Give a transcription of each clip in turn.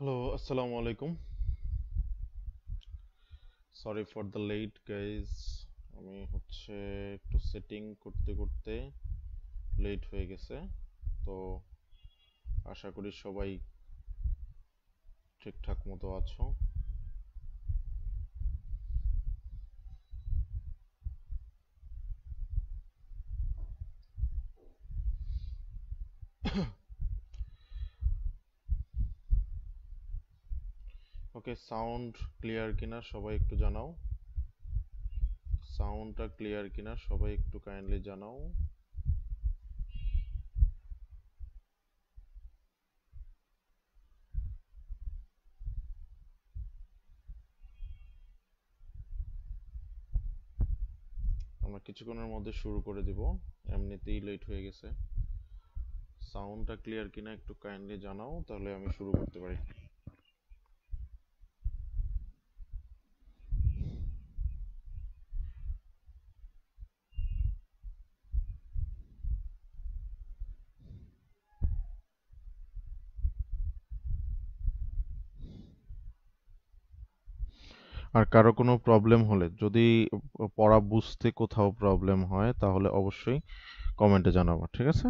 Hello, আসসালামু আলাইকুম। Sorry for the late guys. আমি একটু সেটিং করতে করতে লেট হয়ে গেছে। তো আশা করি সবাই ঠিকঠাক মতো আছো। ওকে, সাউন্ড ক্লিয়ার কিনা সবাই একটু জানাও। সাউন্ডটা ক্লিয়ার কিনা সবাই একটু কাইন্ডলি জানাও। আমরা কিছুক্ষণের মধ্যে শুরু করে দিব, এমনিতেই লেট হয়ে গেছে। সাউন্ডটা ক্লিয়ার কিনা একটু কাইন্ডলি জানাও, তাহলে আমি শুরু করতে পারি। আর কারো কোনো প্রবলেম হলে, যদি পড়া বুঝতে কোথাও প্রবলেম হয়, তাহলে অবশ্যই কমেন্টে জানাবো, ঠিক আছে?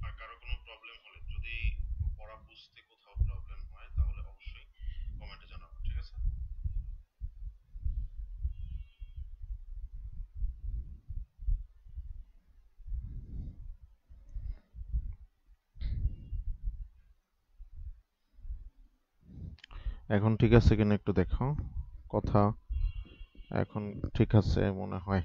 আর কারো কোনো প্রবলেম হলে, যদি পড়া বুঝতে কোথাও প্রবলেম হয়, তাহলে অবশ্যই কমেন্টে জানাবো, ঠিক আছে? এখন ঠিক আছে কিনা একটু দেখো। কথা এখন ঠিক আছে মনে হয়।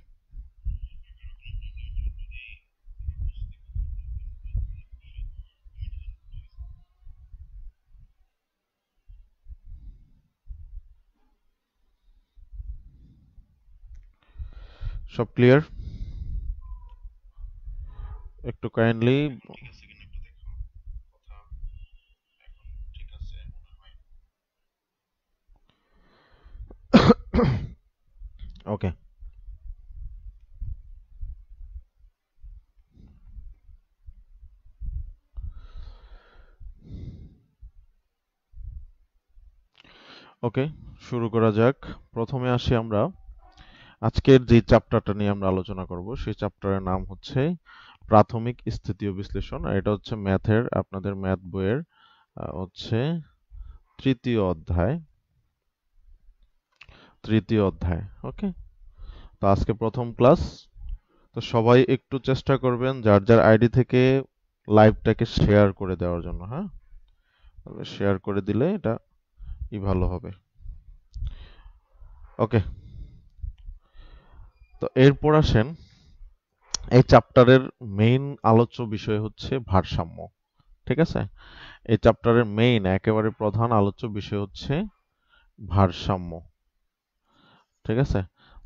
সব ক্লিয়ার? একটু কাইন্ডলি। ঠিক আছে কিনা একটু দেখো। কথা এখন ঠিক আছে মনে হয়। ওকে, ওকে, শুরু করা যাক। প্রথমে আসি আমরা আজকের যে চ্যাপ্টারটা নিয়ে আমরা আলোচনা করব, সেই চ্যাপ্টারের নাম হচ্ছে প্রাথমিক স্থিতীয় বিশ্লেষণ। আর এটা হচ্ছে ম্যাথের, আপনাদের ম্যাথ বইয়ের হচ্ছে তৃতীয় অধ্যায়। তৃতীয় অধ্যায়, ওকে। তো আজকে প্রথম ক্লাস। তো সবাই একটু চেষ্টা করবেন যার যার আইডি থেকে লাইভটাকে শেয়ার করে দেওয়ার জন্য, হ্যাঁ? তাহলে শেয়ার করে দিলে এটা ভালো হবে। ওকে, তো এরপর আসেন, এই চ্যাপ্টারের মেইন আলোচ্য বিষয় হচ্ছে ভারসাম্য, ঠিক আছে? এই চ্যাপ্টারের মেইন একেবারে প্রধান আলোচ্য বিষয় হচ্ছে ভারসাম্য, ঠিক আছে?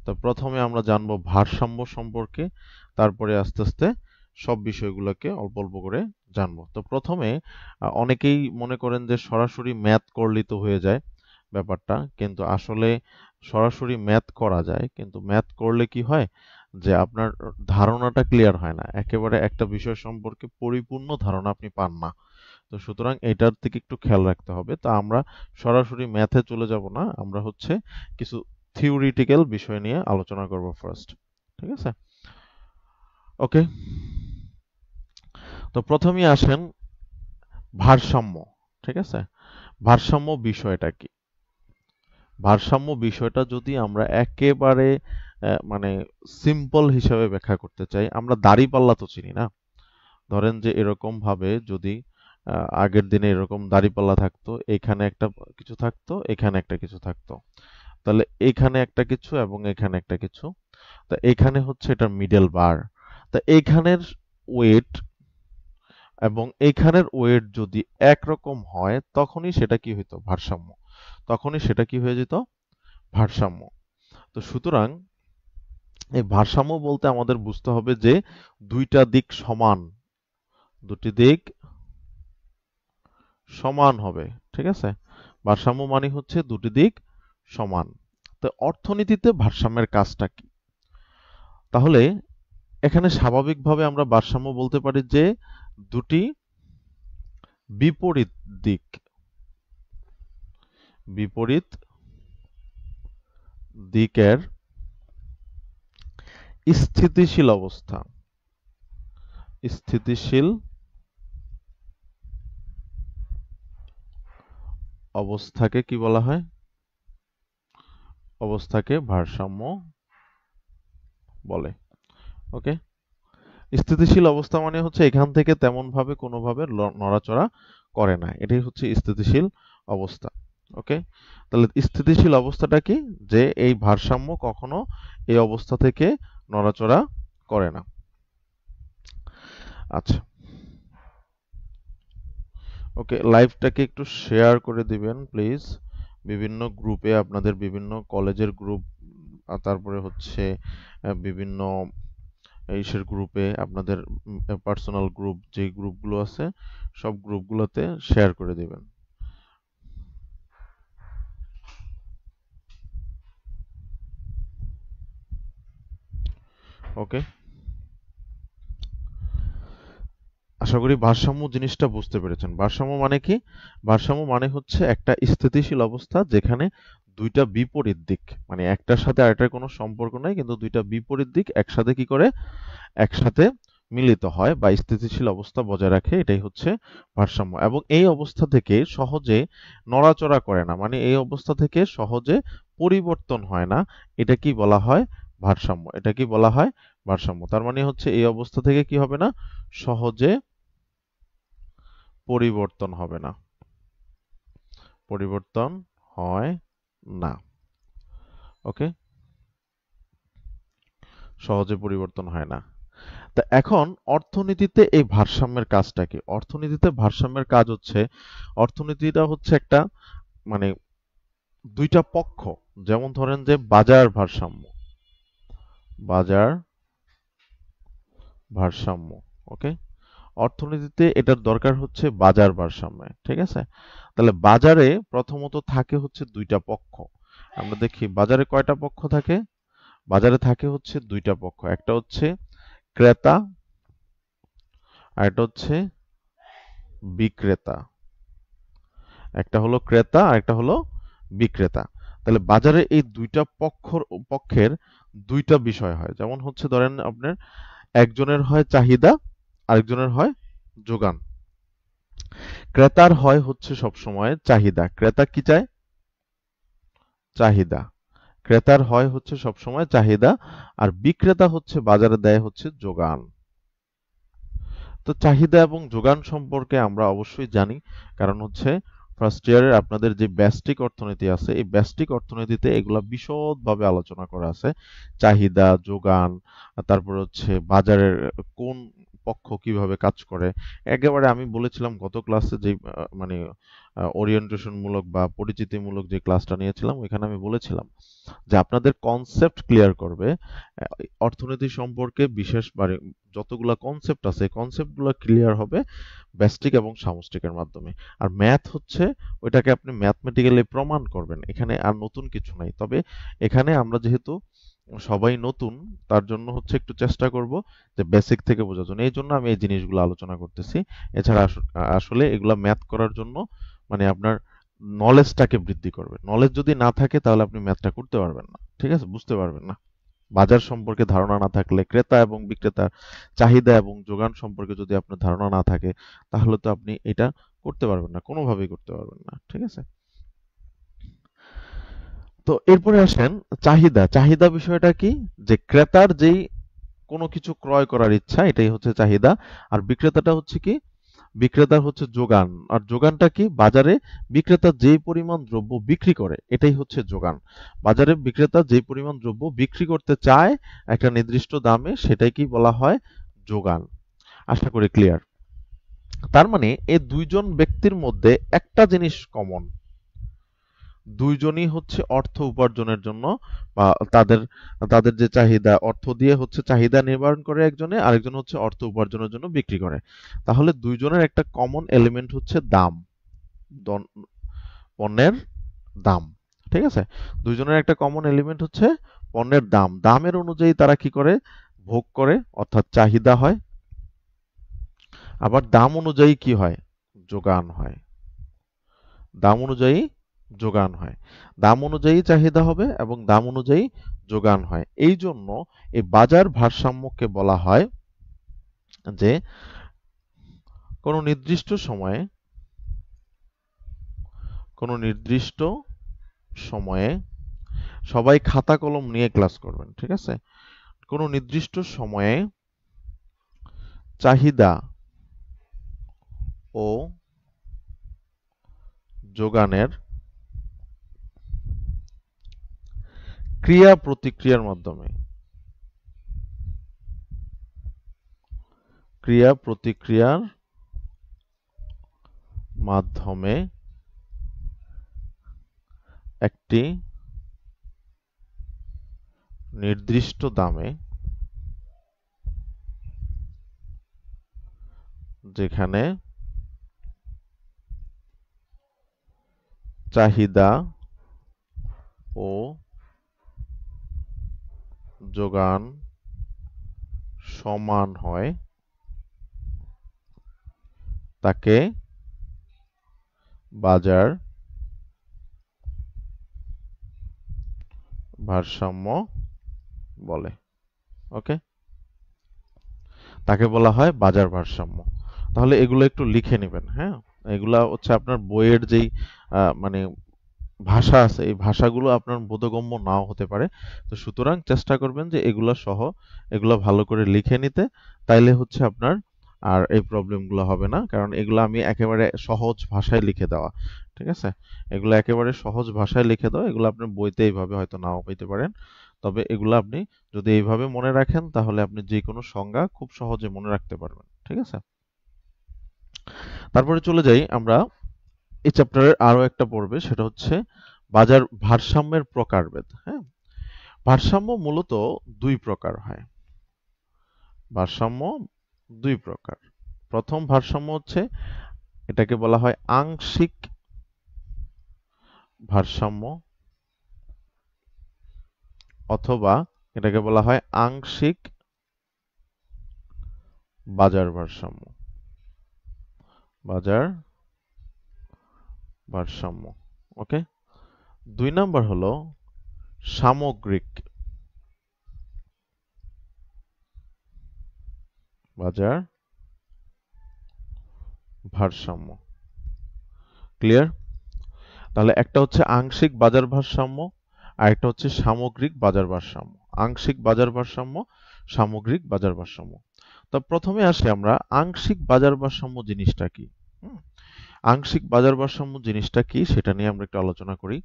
তো প্রথমে আমরা জানবো ভারসাম্য সম্পর্কে, তারপরে আস্তে আস্তে সব বিষয়গুলোকে অল্প অল্প করে জানবো। তো প্রথমে অনেকেই মনে করেন যে সরাসরি ম্যাথ করলেই তো হয়ে যায় ব্যাপারটা, কিন্তু আসলে সরাসরি ম্যাথ করা যায়, কিন্তু ম্যাথ করলে কি হয় যে আপনার ধারণাটা ক্লিয়ার হয় না, একেবারে একটা বিষয় সম্পর্কে পরিপূর্ণ ধারণা আপনি পান না। তো সুতরাং এটার দিকে একটু খেয়াল রাখতে হবে। তো আমরা সরাসরি ম্যাথে চলে যাব না, আমরা কিছু থিওরিটিক্যাল বিষয় নিয়ে আলোচনা করব ফার্স্ট, ঠিক আছে? ওকে, তো প্রথমেই আসেন ভারসাম্য, ঠিক আছে? ভারসাম্য বিষয়টা কি? ভারসাম্য বিষয়টা যদি আমরা একেবারে মানে সিম্পল হিসাবে ব্যাখ্যা করতে চাই, আমরা দাঁড়িপাল্লা তো চিনি না। ধরেন যে এরকম ভাবে যদি আগের দিনে এরকম দাঁড়িপাল্লা থাকতো, এখানে একটা কিছু থাকতো, এখানে একটা কিছু থাকতো, তাহলে এখানে একটা কিছু এবং এখানে একটা কিছু, তা এখানে হচ্ছে এটা মিডল বার। তা এইখানের ওয়েট এবং এইখানের ওয়েট যদি একরকম হয়, তখনই সেটা কি হইতো? ভারসাম্য। তখনই সেটা কি হয়ে যেত? ভারসাম্য। তো সুতরাং এই ভারসাম্য বলতে আমাদের বুঝতে হবে যে দুইটা দিক সমান, দুটি দিক সমান হবে, ঠিক আছে? ভারসাম্য মানে হচ্ছে দুটি দিক সমান। তো অর্থনীতিতে ভারসাম্যের কাজটা কি? তাহলে এখানে স্বাভাবিকভাবে আমরা ভারসাম্য বলতে পারি যে দুটি বিপরীত দিক, বিপরীত দিকের স্থিতিশীল অবস্থা, স্থিতিশীল অবস্থাকে কি বলা হয়? অবস্থাকে ভারসাম্য বলে। ওকে, স্থিতিশীল অবস্থা মানে হচ্ছে এখান থেকে তেমন ভাবে কোনোভাবে নড়াচড়া করে না, এটাই হচ্ছে স্থিতিশীল অবস্থা। ওকে, তাহলে স্থিতিশীল অবস্থাটা কি? যে এই ভারসাম্য কখনো এই অবস্থা থেকে নড়াচড়া করে না। আচ্ছা, ওকে, লাইভটাকে একটু শেয়ার করে দিবেন প্লিজ, বিভিন্ন গ্রুপে, আপনাদের বিভিন্ন কলেজের গ্রুপ, তারপরে হচ্ছে বিভিন্ন ইসের গ্রুপে, আপনাদের পার্সোনাল গ্রুপ, যে গ্রুপগুলো আছে সব গ্রুপগুলোতে শেয়ার করে দিবেন। ওকে, আশা করি ভারসাম্য জিনিসটা বুঝতে পেরেছেন। ভারসাম্য মানে কি? ভারসাম্য মানে হচ্ছে একটা স্থিতিশীল অবস্থা যেখানে দুইটা বিপরীত দিক, মানে একটার সাথে আরেকটার কোনো সম্পর্ক নাই, কিন্তু দুইটা বিপরীত দিক একসাথে কি করে? একসাথে মিলিত হয় বা স্থিতিশীল অবস্থা বজায় রাখে, এটাই হচ্ছে ভারসাম্য। এবং এই অবস্থা থেকে সহজে নড়াচড়া করে না, মানে এই অবস্থা থেকে সহজে পরিবর্তন হয় না, এটা কি বলা হয়? ভারসাম্য। এটা কি বলা হয়? ভারসাম্য। তার মানে হচ্ছে এই অবস্থা থেকে কি হবে না? সহজে পরিবর্তন হবে না, পরিবর্তন হয় না। ওকে, সহজে পরিবর্তন হয় না। তা এখন অর্থনীতিতে এই ভারসাম্যের কাজটা কি? অর্থনীতিতে ভারসাম্যের কাজ হচ্ছে, অর্থনীতিটা হচ্ছে একটা, মানে দুইটা পক্ষ, যেমন ধরেন যে বাজার ভারসাম্য, বাজার ভারসাম্য। ওকে, অর্থনীতিতে এটার দরকার হচ্ছে বাজার ভারসাম্য, ঠিক আছে? তাহলে বাজারে প্রথমত থাকে হচ্ছে দুইটা পক্ষ। আমরা দেখি বাজারে কয়টা পক্ষ থাকে? বাজারে থাকে হচ্ছে দুইটা পক্ষ, একটা হচ্ছে ক্রেতা আর একটা হচ্ছে বিক্রেতা। একটা হলো ক্রেতা আর একটা হলো বিক্রেতা। তাহলে বাজারে এই দুইটা পক্ষের দুইটা বিষয় হয়, যেমন হচ্ছে ধরেন আপনার একজনের হয় চাহিদা, আরেকজনের হয় যোগান। ক্রেতার হয় হচ্ছে সবসময় চাহিদা, ক্রেতা কি চায়? চাহিদা। ক্রেতার হয় হচ্ছে সবসময় চাহিদা, আর বিক্রেতা হচ্ছে বাজারে দেয় হচ্ছে যোগান। তো চাহিদা এবং যোগান সম্পর্কে আমরা অবশ্যই জানি, কারণ হচ্ছে ফার্স্ট ইয়ারের আপনাদের যে ব্যষ্টিক অর্থনীতি আছে, এই ব্যষ্টিক অর্থনীতিতে এগুলা বিশদভাবে আলোচনা করা আছে। চাহিদা, যোগান, তারপর হচ্ছে বাজারের কোন পক্ষ কিভাবে কাজ করে। একেবারে আমি বলেছিলাম গত ক্লাসে যে মানে ওরিয়েন্টেশন মূলক বা পরিচিতিমূলক যে ক্লাসটা নিয়েছিলাম, ওইখানে আমি বলেছিলাম যে আপনাদের কনসেপ্ট ক্লিয়ার করবে অর্থনীতি সম্পর্কে, বিশেষ মানে যতগুলা কনসেপ্ট আছে কনসেপ্টগুলো ক্লিয়ার হবে ব্যষ্টিক এবং সামষ্টিকের মাধ্যমে। আর ম্যাথ হচ্ছে ওইটাকে আপনি ম্যাথমেটিক্যালি প্রমাণ করবেন, এখানে আর নতুন কিছু নাই। তবে এখানে আমরা যেহেতু সবাই নতুন, তার জন্য হচ্ছে একটু চেষ্টা করব যে বেসিক থেকে বোঝার জন্য, এই জন্য আমি এই জিনিসগুলো আলোচনা করতেছি। এছাড়া আসলে এগুলা ম্যাথ করার জন্য মানে আপনার নলেজটাকে বৃদ্ধি করবে। নলেজ যদি না থাকে তাহলে আপনি ম্যাথটা করতে পারবেন না, ঠিক আছে? বুঝতে পারবেন না। বাজার সম্পর্কে ধারণা না থাকলে, ক্রেতা এবং বিক্রেতার চাহিদা এবং যোগান সম্পর্কে যদি আপনার ধারণা না থাকে, তাহলে তো আপনি এটা করতে পারবেন না, কোনোভাবেই করতে পারবেন না, ঠিক আছে? তো এরপরে আসেন চাহিদা। চাহিদা বিষয়টা কি? যে ক্রেতার যেই কোনো কিছু ক্রয় করার ইচ্ছা, এটাই হচ্ছে চাহিদা। আর বিক্রেতাটা হচ্ছে কি? বিক্রেতার হচ্ছে যোগান। আর যোগানটা কি? বাজারে বিক্রেতা যেই পরিমাণ দ্রব্য বিক্রি করে, এটাই হচ্ছে যোগান। বাজারে বিক্রেতা যেই পরিমাণ দ্রব্য বিক্রি করতে চায় একটা নির্দিষ্ট দামে, সেটাই কি বলা হয়? যোগান। আশা করি ক্লিয়ার। তার মানে এই দুইজন ব্যক্তির মধ্যে একটা জিনিস কমন, দুইজনই হচ্ছে অর্থ উপার্জনের জন্য বা তাদের তাদের যে চাহিদা অর্থ দিয়ে হচ্ছে চাহিদা নিবারণ করে একজনে, আরেকজন হচ্ছে অর্থ উপার্জনের জন্য বিক্রি করে। তাহলে দুইজনের একটা কমন এলিমেন্ট হচ্ছে দাম, পণ্যের দাম। ঠিক আছে? দুইজনের একটা কমন এলিমেন্ট হচ্ছে পণ্যের দাম। দামের অনুযায়ী তারা কি করে? ভোগ করে, অর্থাৎ চাহিদা হয়। আবার দাম অনুযায়ী কি হয়? যোগান হয়। দাম অনুযায়ী যোগান হয়। দাম অনুযায়ী চাহিদা হবে এবং দাম অনুযায়ী যোগান হয়। এই জন্য এই বাজার ভারসাম্যকে বলা হয় যে কোনো নির্দিষ্ট সময়ে কোনো নির্দিষ্ট সময়ে সবাই খাতা কলম নিয়ে ক্লাস করবেন। ঠিক আছে? কোনো নির্দিষ্ট সময়ে চাহিদা ও যোগানের ক্রিয়া প্রতিক্রিয়ার মাধ্যমে একটি নির্দিষ্ট দামে, যেখানে চাহিদা ও যোগান সমান হয়, তাকে বাজার ভারসাম্য বলে। ওকে? তাকে বলা হয় বাজার ভারসাম্য। তাহলে এগুলো একটু লিখে নেবেন, হ্যাঁ? এগুলা হচ্ছে আপনার বইয়ের যেই মানে ভাষা আছে, এই ভাষাগুলো আপনার বোধগম্য নাও হতে পারে। তো সুতরাং চেষ্টা করবেন যে এগুলা সহ এগুলা ভালো করে লিখে নিতে। তাইলে হচ্ছে আপনার আর এই প্রবলেমগুলো হবে না। কারণ এগুলো আমি একেবারে সহজ ভাষায় লিখে দেওয়া। ঠিক আছে? এগুলো একেবারে সহজ ভাষায় লিখে দেওয়া। এগুলো আপনার বইতে এইভাবে হয়তো নাও পেতে পারেন। তবে এগুলো আপনি যদি এইভাবে মনে রাখেন তাহলে আপনি যেকোনো সংজ্ঞা খুব সহজে মনে রাখতে পারবেন। ঠিক আছে? তারপরে চলে যাই আমরা এই চ্যাপ্টারের আরো একটা পড়বে, সেটা হচ্ছে বাজার ভারসাম্যের প্রকারভেদ। হ্যাঁ? ভারসাম্য মূলত দুই প্রকার হয়। ভারসাম্য দুই প্রকার। প্রথম ভারসাম্য হচ্ছে, এটাকে বলা হয় আংশিক ভারসাম্য, অথবা এটাকে বলা হয় আংশিক বাজার ভারসাম্য। বাজার ভারসাম্য। ওকে? দুই নাম্বার হলো সামগ্রিক বাজার ভারসাম্য। ক্লিয়ার? তাহলে একটা হচ্ছে আংশিক বাজার ভারসাম্য আর একটা হচ্ছে সামগ্রিক বাজার ভারসাম্য। আংশিক বাজার ভারসাম্য, সামগ্রিক বাজার ভারসাম্য। তো প্রথমে আসি আমরা আংশিক বাজার ভারসাম্য জিনিসটা কি। হুম? আংশিক বাজার ভারসাম্য জিনিসটা কি সেটা নিয়ে আমরা একটু আলোচনা করি।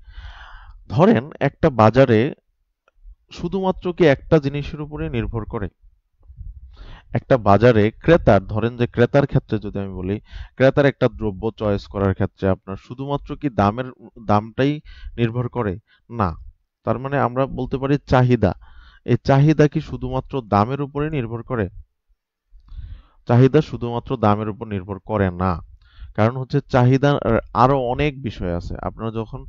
ধরেন একটা বাজারে শুধুমাত্র কি একটা জিনিসের উপরে নির্ভর করে? একটা বাজারে ক্রেতার, ধরেন যে ক্রেতার ক্ষেত্রে যদি আমি বলি, ক্রেতার একটা দ্রব্য চয়েস করার ক্ষেত্রে আপনার শুধুমাত্র কি দামটাই নির্ভর করে? না। তার মানে আমরা বলতে পারি চাহিদা। এই চাহিদা কি শুধুমাত্র দামের উপরে নির্ভর করে? চাহিদা শুধুমাত্র দামের উপর নির্ভর করে না। কারণ হচ্ছে চাহিদা আরো অনেক বিষয় আছে। আপনারা যখন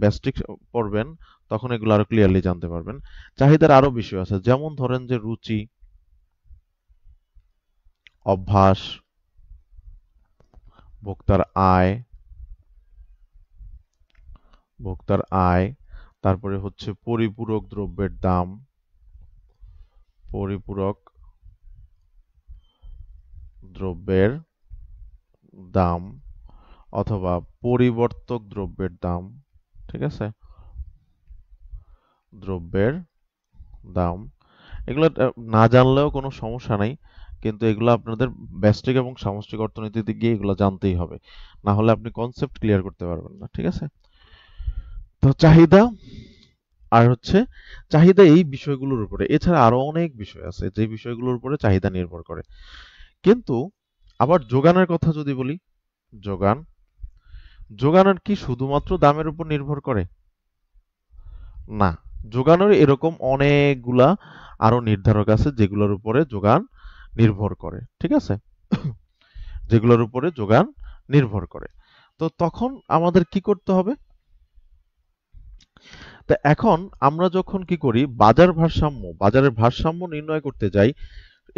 বেসিক পড়বেন তখন এগুলো আরো ক্লিয়ারলি জানতে পারবেন। চাহিদার আরো বিষয় আছে। যেমন ধরেন যে রুচি, অভ্যাস, ভোক্তার আয়, ভোক্তার আয়, তারপরে হচ্ছে পরিপূরক দ্রব্যের দাম, পরিপূরক দ্রব্যের দাম, অথবা পরিবর্তক দ্রব্যের দাম। ঠিক আছে? দ্রব্যের দাম। এগুলো না জানলেও কোনো সমস্যা নাই, কিন্তু এগুলো আপনাদের ব্যষ্টিক এবং সামষ্টিক অর্থনীতিতে গিয়ে এগুলো জানতেই হবে, না হলে আপনি কনসেপ্ট ক্লিয়ার করতে পারবেন না। ঠিক আছে? তো চাহিদা আর হচ্ছে চাহিদা এই বিষয়গুলোর উপরে, এছাড়া আরো অনেক বিষয় আছে যে বিষয়গুলোর উপরে চাহিদা নির্ভর করে। কিন্তু আবার যোগানের কথা যদি বলি, যোগান, যোগানের কি শুধুমাত্র দামের উপর নির্ভর করে? না, যোগানের এরকম অনেকগুলা আরো নির্ধারক আছে যেগুলোর উপরে যোগান নির্ভর করে, ঠিক আছে? যেগুলোর উপরে যোগান নির্ভর করে। তো তখন আমাদের কি করতে হবে? তো এখন আমরা যখন কি করি, বাজারের ভারসাম্য নির্ণয় করতে যাই,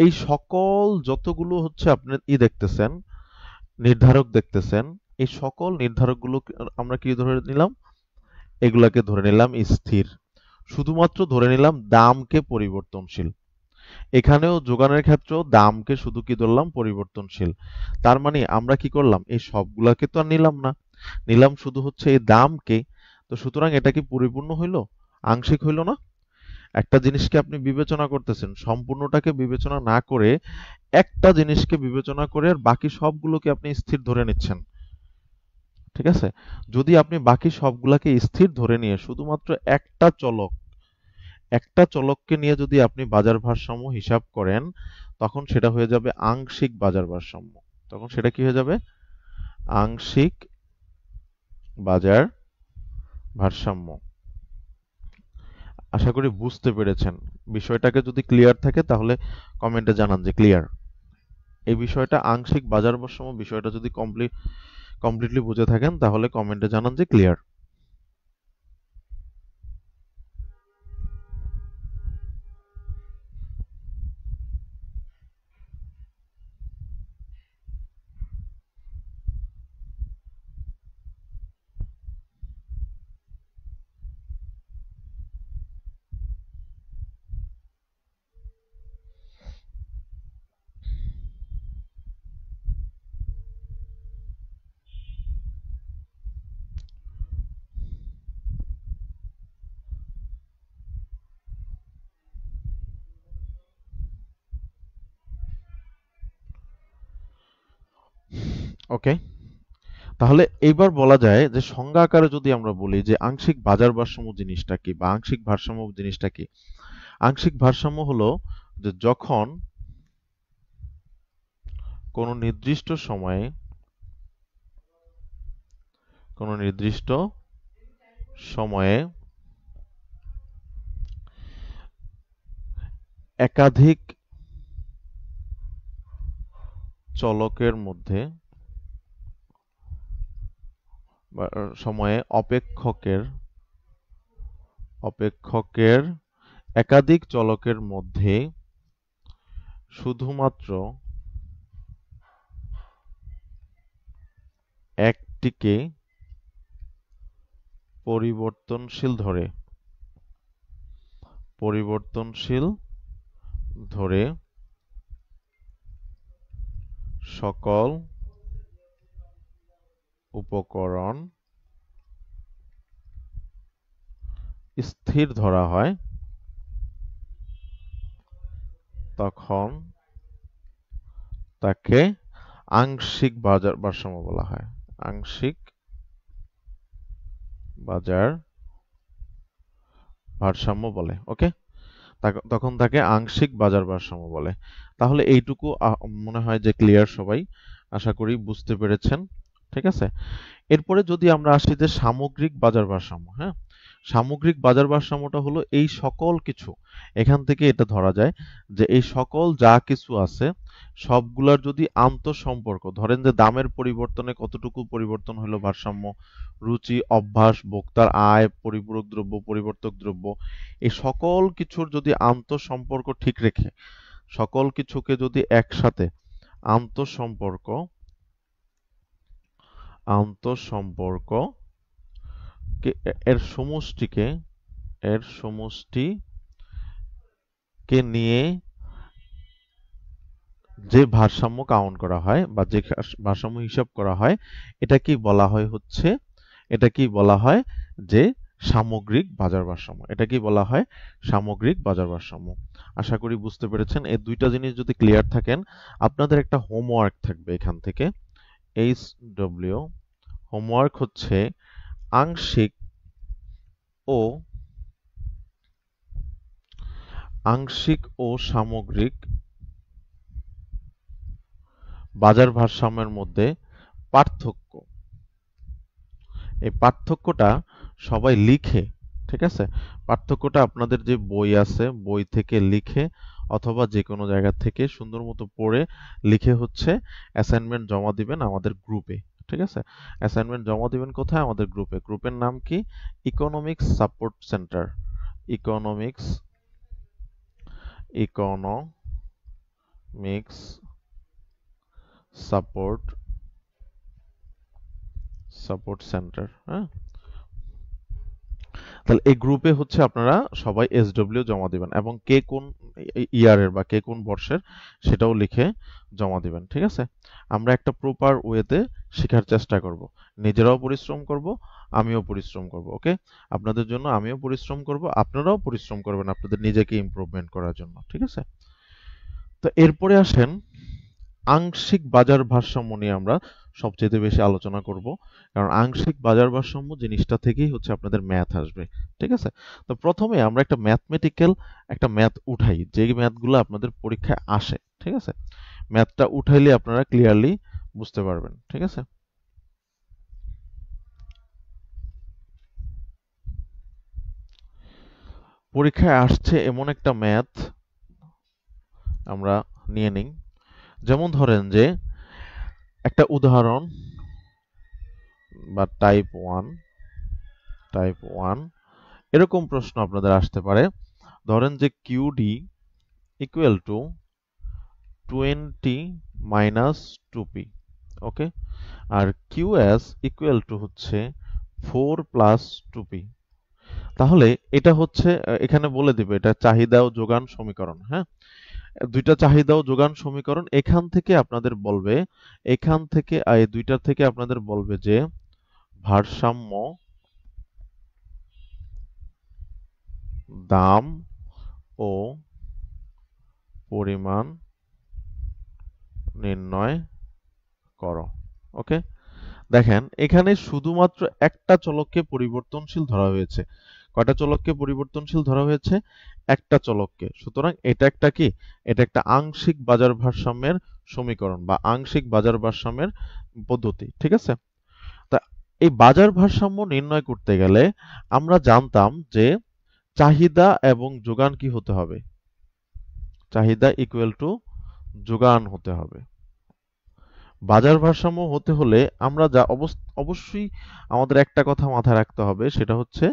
এই সকল যতগুলো হচ্ছে আপনি দেখতেছেন, নির্ধারক দেখতেছেন, এই সকল নির্ধারকগুলো আমরা কি ধরে নিলাম? এগুলাকে ধরে নিলাম স্থির। শুধুমাত্র ধরে নিলাম দামকে পরিবর্তনশীল। এখানেও যোগানের ক্ষেত্রেও দামকে শুধু কি ধরলাম? পরিবর্তনশীল। তার মানে আমরা কি করলাম? এই সবগুলাকে তো আর নিলাম না, নিলাম শুধু হচ্ছে এই দামকে। তো সুতরাং এটা কি পরিপূর্ণ হইল? আংশিক হইল না? একটা জিনিসকে আপনি বিবেচনা করতেছেন, সম্পূর্ণটাকে বিবেচনা না করে একটা জিনিসকে বিবেচনা করে আর বাকি সবগুলোকে আপনি স্থির ধরে নিচ্ছেন, ঠিক আছে? যদি আপনি বাকি সবগুলাকে স্থির ধরে নিয়ে শুধুমাত্র একটা চলককে নিয়ে যদি আপনি বাজার ভারসাম্য হিসাব করেন, তখন সেটা হয়ে যাবে আংশিক বাজার ভারসাম্য। তখন সেটা কি হয়ে যাবে? আংশিক বাজার ভারসাম্য। আশা করি বুঝতে পেরেছেন। বিষয়টাকে যদি ক্লিয়ার থাকে তাহলে কমেন্টে জানান যে ক্লিয়ার। এই বিষয়টা আংশিক বাজার ভারসাম্য বিষয়টা যদি কমপ্লিটলি বুঝে থাকেন তাহলে কমেন্টে জানান যে ক্লিয়ার। ওকে, তাহলে এইবার বলা যায় যে সংজ্ঞা আকারে যদি আমরা বলি যে আংশিক বাজার ভারসাম্য জিনিসটা কি বা আংশিক ভারসাম্য জিনিসটা কি? আংশিক ভারসাম্য হলো যে যখন কোনো নির্দিষ্ট সময়ে কোনো নির্দিষ্ট সময়ে একাধিক চলকের মধ্যে বা সময়ে অপেক্ষকের একাধিক চলকের মধ্যে শুধুমাত্র একটিকে পরিবর্তনশীল ধরে সকল উপকরণ স্থির ধরা হয়, তখন তাকে আংশিক বাজার ভারসাম্য বলা হয়। আংশিক বাজার ভারসাম্য বলে। ওকে, তখন তাকে আংশিক বাজার ভারসাম্য বলে। তাহলে এইটুকু মনে হয় যে ক্লিয়ার সবাই, আশা করি বুঝতে পেরেছেন, ঠিক আছে? এরপরে যদি আমরা আসি যে সামগ্রিক বাজার ভারসাম্য, হ্যাঁ, সামগ্রিক বাজার ভারসাম্যটা হলো এই সকল কিছু, এখান থেকে এটা ধরা যায় যে এই সকল যা কিছু আছে সবগুলার যদি আন্তঃসম্পর্ক, ধরেন যে দামের পরিবর্তনে কতটুকু পরিবর্তন হলো ভারসাম্য, রুচি, অভ্যাস, ভোক্তার আয়, পরিপূরক দ্রব্য, পরিবর্তক দ্রব্য, এই সকল কিছুর যদি আন্তঃসম্পর্ক ঠিক রেখে সকল কিছুকে যদি একসাথে আন্তঃসম্পর্ক আন্তঃসম্পর্ক এর সমষ্টিকে এর সমষ্টিকে নিয়ে যে ভারসাম্য কাউন্ট করা হয় বা যে ভারসাম্য হিসাব করা হয়, এটা কি বলা হয় হচ্ছে এটা কি বলা হয় যে সামগ্রিক বাজার ভারসাম্য। এটা কি বলা হয়? সামগ্রিক বাজার ভারসাম্য। আশা করি বুঝতে পেরেছেন। এই দুইটা জিনিস যদি ক্লিয়ার থাকেন, আপনাদের একটা হোমওয়ার্ক থাকবে এখান থেকে। HW হোমওয়ার্ক হচ্ছে আংশিক ও সামগ্রিক বাজার ভারসাম্যের মধ্যে পার্থক্য এই পার্থক্যটা সবাই লিখে, ঠিক আছে? পার্থক্যটা আপনাদের যে বই আছে বই থেকে লিখে অথবা যে কোনো জায়গা থেকে সুন্দর মতো পড়ে লিখে হচ্ছে অ্যাসাইনমেন্ট জমা দিবেন আমাদের গ্রুপে, ঠিক আছে? অ্যাসাইনমেন্ট জমা দিবেন কোথায়? আমাদের গ্রুপে। গ্রুপের নাম কি? Economics support centre. Economics economics support centre. হ্যাঁ, তাহলে এই গ্রুপে হচ্ছে আপনারা সবাই এসডব্লিউ জমা দিবেন এবং কে কোন ইয়ারের বা কে কোন বর্ষের সেটাও লিখে জমা দিবেন, ঠিক আছে? আমরা একটা প্রপার ওয়েতে শেখার চেষ্টা করব, নিজেরাও পরিশ্রম করব, আমিও পরিশ্রম করব। ওকে, আপনাদের জন্য আমিও পরিশ্রম করব, আপনারাও পরিশ্রম করবেন আপনাদের নিজেকে ইমপ্রুভমেন্ট করার জন্য, ঠিক আছে? তো এরপরে আসেন আংশিক বাজার ভারসাম্য নিয়ে আমরা সবচেয়ে বেশি আলোচনা করব, কারণ আংশিক বাজার ভারসাম্য জিনিসটা থেকেই হচ্ছে আপনাদের ম্যাথ আসবে, ঠিক আছে? তো প্রথমে আমরা একটা ম্যাথমেটিক্যাল একটা ম্যাথ উঠাই, যে ম্যাথগুলো আপনাদের পরীক্ষায় আসে, ঠিক আছে? ম্যাথটা উঠাইলে আপনারা ক্লিয়ারলি বুঝতে পারবেন, ঠিক আছে? পরীক্ষায় আসছে এমন একটা ম্যাথ আমরা নিয়ে নিই। যেমন ধরেন যে একটা উদাহরণ বা টাইপ ওয়ান এরকম প্রশ্ন আপনাদের আসতে পারে। ধরেন যে QD equal to 20 minus 2p, okay? আর কিউএস ইকুয়াল টু হচ্ছে 4 প্লাস 2p। তাহলে এটা হচ্ছে এখানে বলে দিবে এটা চাহিদা ও যোগান সমীকরণ। হ্যাঁ, দুইটা চাহিদা ও যোগান সমীকরণ। এখান থেকে এই দুইটা থেকে আপনাদের বলবে যে ভারসাম্য দাম ও পরিমাণ নির্ণয় করো। ওকে, দেখেন এখানে শুধুমাত্র একটা চলককে পরিবর্তনশীল ধরা হয়েছে। কয়টা চলককে পরিবর্তনশীল ধরা হয়েছে? একটা চলককে। সুতরাং এটা একটা কি? এটা একটা আংশিক বাজার ভারসাম্যের সমীকরণ বা আংশিক বাজার ভারসাম্যের পদ্ধতি, ঠিক আছে? তা এই বাজার ভারসাম্য নির্ণয় করতে গেলে আমরা জানতাম যে চাহিদা এবং যোগান কি হতে হবে? চাহিদা ইকুয়াল টু যোগান হতে হবে। বাজার ভারসাম্য হতে হলে আমরা যা অবশ্যই আমাদের একটা কথা মাথায় রাখতে হবে, সেটা হচ্ছে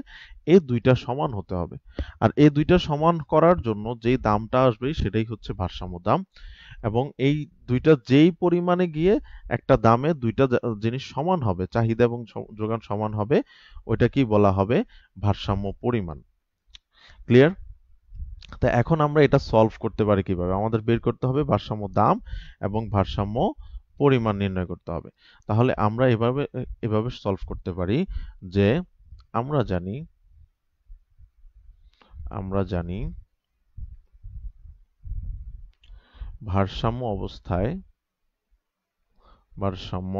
এই দুইটা সমান হতে হবে। আর এই দুইটা সমান করার জন্য যেই দামটা আসবে সেটাই হচ্ছে ভারসাম্য দাম, এবং এই দুইটা যেই পরিমাণে গিয়ে একটা দামে দুইটা জিনিস সমান হবে, চাহিদা এবং যোগান সমান হবে, ওইটা কি বলা হবে? ভারসাম্য পরিমাণ। ক্লিয়ার? তা এখন আমরা এটা সলভ করতে পারি কিভাবে? আমাদের বের করতে হবে ভারসাম্য দাম এবং ভারসাম্য পরিমাণ নির্ণয় করতে হবে। তাহলে আমরা এভাবে সলভ করতে পারি যে আমরা জানি ভারসাম্য অবস্থায় ভারসাম্য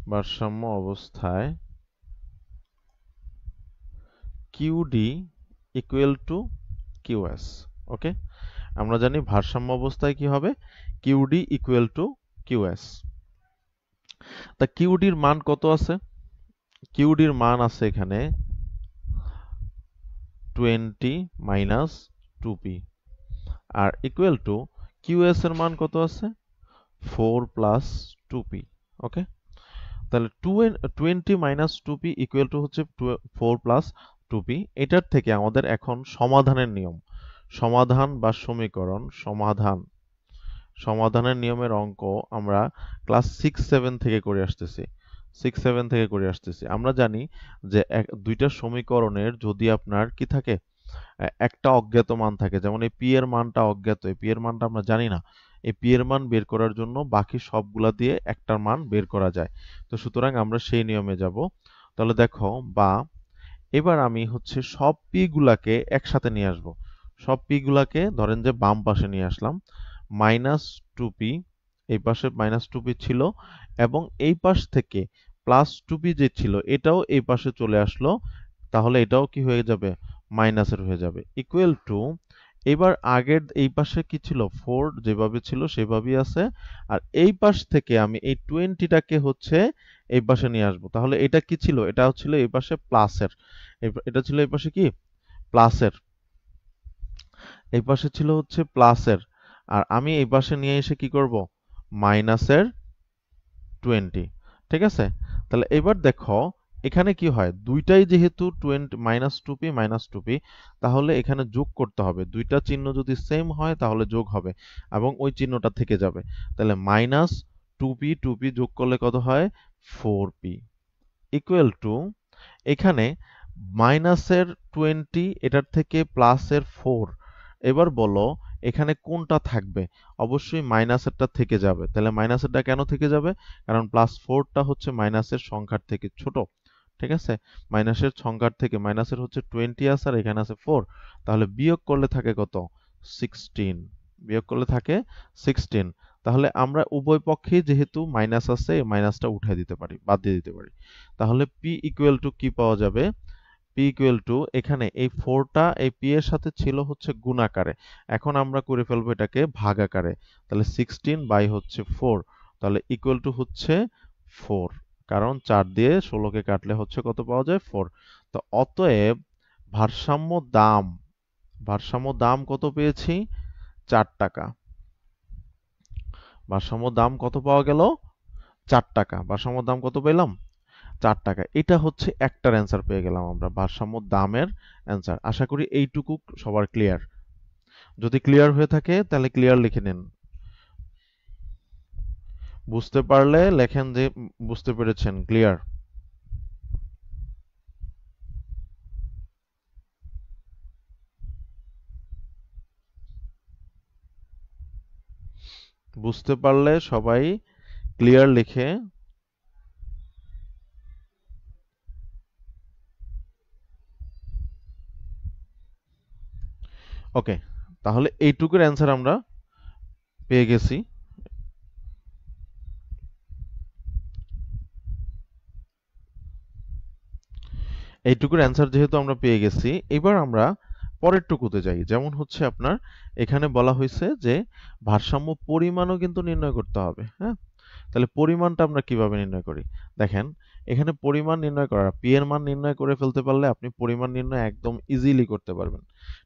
ভারসাম্য অবস্থায় কিউডি ইকুয়াল টু কিউএস। ওকে, আমরা জানি ভারসাম্য অবস্থায় কি হবে? QD equal to QS. তা কিউডির মান কত আছে? কিউডির মান আছে এখানে 20 মাইনাস 2p, আর ইকুয়াল টু কিউএস এর মান কত আছে? 4 প্লাস 2p। ওকে, তাহলে 20 মাইনাস 2p ইকুয়াল টু হচ্ছে 4 প্লাস 2p। এটার থেকে আমাদের এখন সমাধানের নিয়ম, সমাধান বা সমীকরণ সমাধানের নিয়মের অঙ্ক আমরা ক্লাস 6-7 থেকে করে আসতেছি। আমরা জানি যে দুইটা সমীকরণের যদি আপনার কি থাকে, একটা অজ্ঞাত মান থাকে, যেমন এই পি এর মানটা অজ্ঞাত, এই পি এর মানটা আমরা জানি না, এই পি এর মান বের করার জন্য বাকি সবগুলা দিয়ে একটার মান বের করা যায়। তো সুতরাং আমরা সেই নিয়মে যাব। তাহলে দেখো, বা এবার আমি হচ্ছে সব পি গুলাকে একসাথে নিয়ে আসব। সব পি গুলাকে ধরেন যে বাম পাশে নিয়ে আসলাম, মাইনাস 2p, এই পাশে মাইনাস 2p ছিল, এবং এই পাশ থেকে প্লাস টুপি যে ছিল এটাও এই পাশে চলে আসলো, তাহলে এটাও কি হয়ে যাবে, মাইনাসের হয়ে যাবে, ইকুয়াল টু এবার আগের এই পাশে কি ছিল, 4 যেভাবে ছিল সেভাবেই আছে, আর এই পাশ থেকে আমি এই 20টাকে হচ্ছে এই পাশে নিয়ে আসবো, তাহলে এটা কি ছিল, এটা ছিল এই পাশে প্লাসের, এটা ছিল এই পাশে কি প্লাসের, এই পাশে ছিল হচ্ছে প্লাসের, আর আমি এই পাশে নিয়ে এসে কি করব, মাইনাসের 20, ঠিক আছে। তাহলে এবার দেখো এখানে কি হয়, দুইটাই যেহেতু 20 -2p, তাহলে এখানে যোগ করতে হবে, দুইটা চিহ্ন যদি সেম হয় তাহলে যোগ হবে এবং ওই চিহ্নটা থেকে যাবে, তাহলে -2p যোগ করলে কত হয়, 4p, ইকুয়াল টু এখানে মাইনাসের 20 এটার থেকে প্লাসের 4, এবার বলো এখানে কোনটা থাকবে, অবশ্যই মাইনাসেরটা থেকে যাবে, তাহলে মাইনাসেরটা কেন থেকে যাবে, কারণ +4টা হচ্ছে মাইনাসের সংখ্যার থেকে ছোট, ঠিক আছে, মাইনাসের সংখ্যার থেকে মাইনাসের হচ্ছে 20 আছে আর এখানে আছে 4, তাহলে বিয়োগ করলে থাকে কত, 16, বিয়োগ করলে থাকে 16, তাহলে আমরা উভয় পক্ষেই যেহেতু মাইনাস আছে এই মাইনাসটা উঠাই দিতে পারি, বাদ দিয়ে দিতে পারি, তাহলে p ইকুয়াল টু কি পাওয়া যাবে, p ইকুয়াল টু এখানে এই 4টা এই p এর সাথে ছিল হচ্ছে গুণাকারে, এখন আমরা করে ফেলবো এটাকে ভাগাকারে, তাহলে 16 বাই হচ্ছে 4, তাহলে ইকুয়াল টু হচ্ছে 4, কারণ 4 দিয়ে 16কে কাটলে হচ্ছে কত পাওয়া যায়, 4, তো অতএব ভারসাম্য দাম, ভারসাম্য দাম কত পেয়েছি, 4 টাকা, ভারসাম্য দাম কত পাওয়া গেল, 4 টাকা, ভারসাম্য দাম কত পেলাম, 4 টাকা, এটা হচ্ছে একটার অ্যান্সার পেয়ে গেলাম আমরা, ভারসাম্য দামের অ্যান্সার। আশা করি এইটুকু সবার ক্লিয়ার, যদি ক্লিয়ার হয়ে থাকে তাহলে ক্লিয়ার লিখে নিন, বুঝতে পারলে লেখেন যে বুঝতে পেরেছেন, ক্লিয়ার। বুঝতে পারলে সবাই ক্লিয়ার লিখে, ওকে, তাহলে এইটুকুর অ্যান্সার আমরা পেয়ে গেছি। এইটুকুর অ্যান্সার যেহেতু আমরা পেয়ে গেছি, এবার আমরা পরের টুকুতে যাই, যেমন হচ্ছে আপনার এখানে বলা হয়েছে যে ভারসাম্য পরিমাণও কিন্তু নির্ণয় করতে হবে, হ্যাঁ, তাহলে পরিমাণটা আমরা কিভাবে নির্ণয় করি, দেখেন এখানে পরিমাণ নির্ণয় করা, পি এর মান নির্ণয় করে ফেলতে পারলে আপনি পরিমাণ নির্ণয় একদম ইজিলি করতে পারবেন,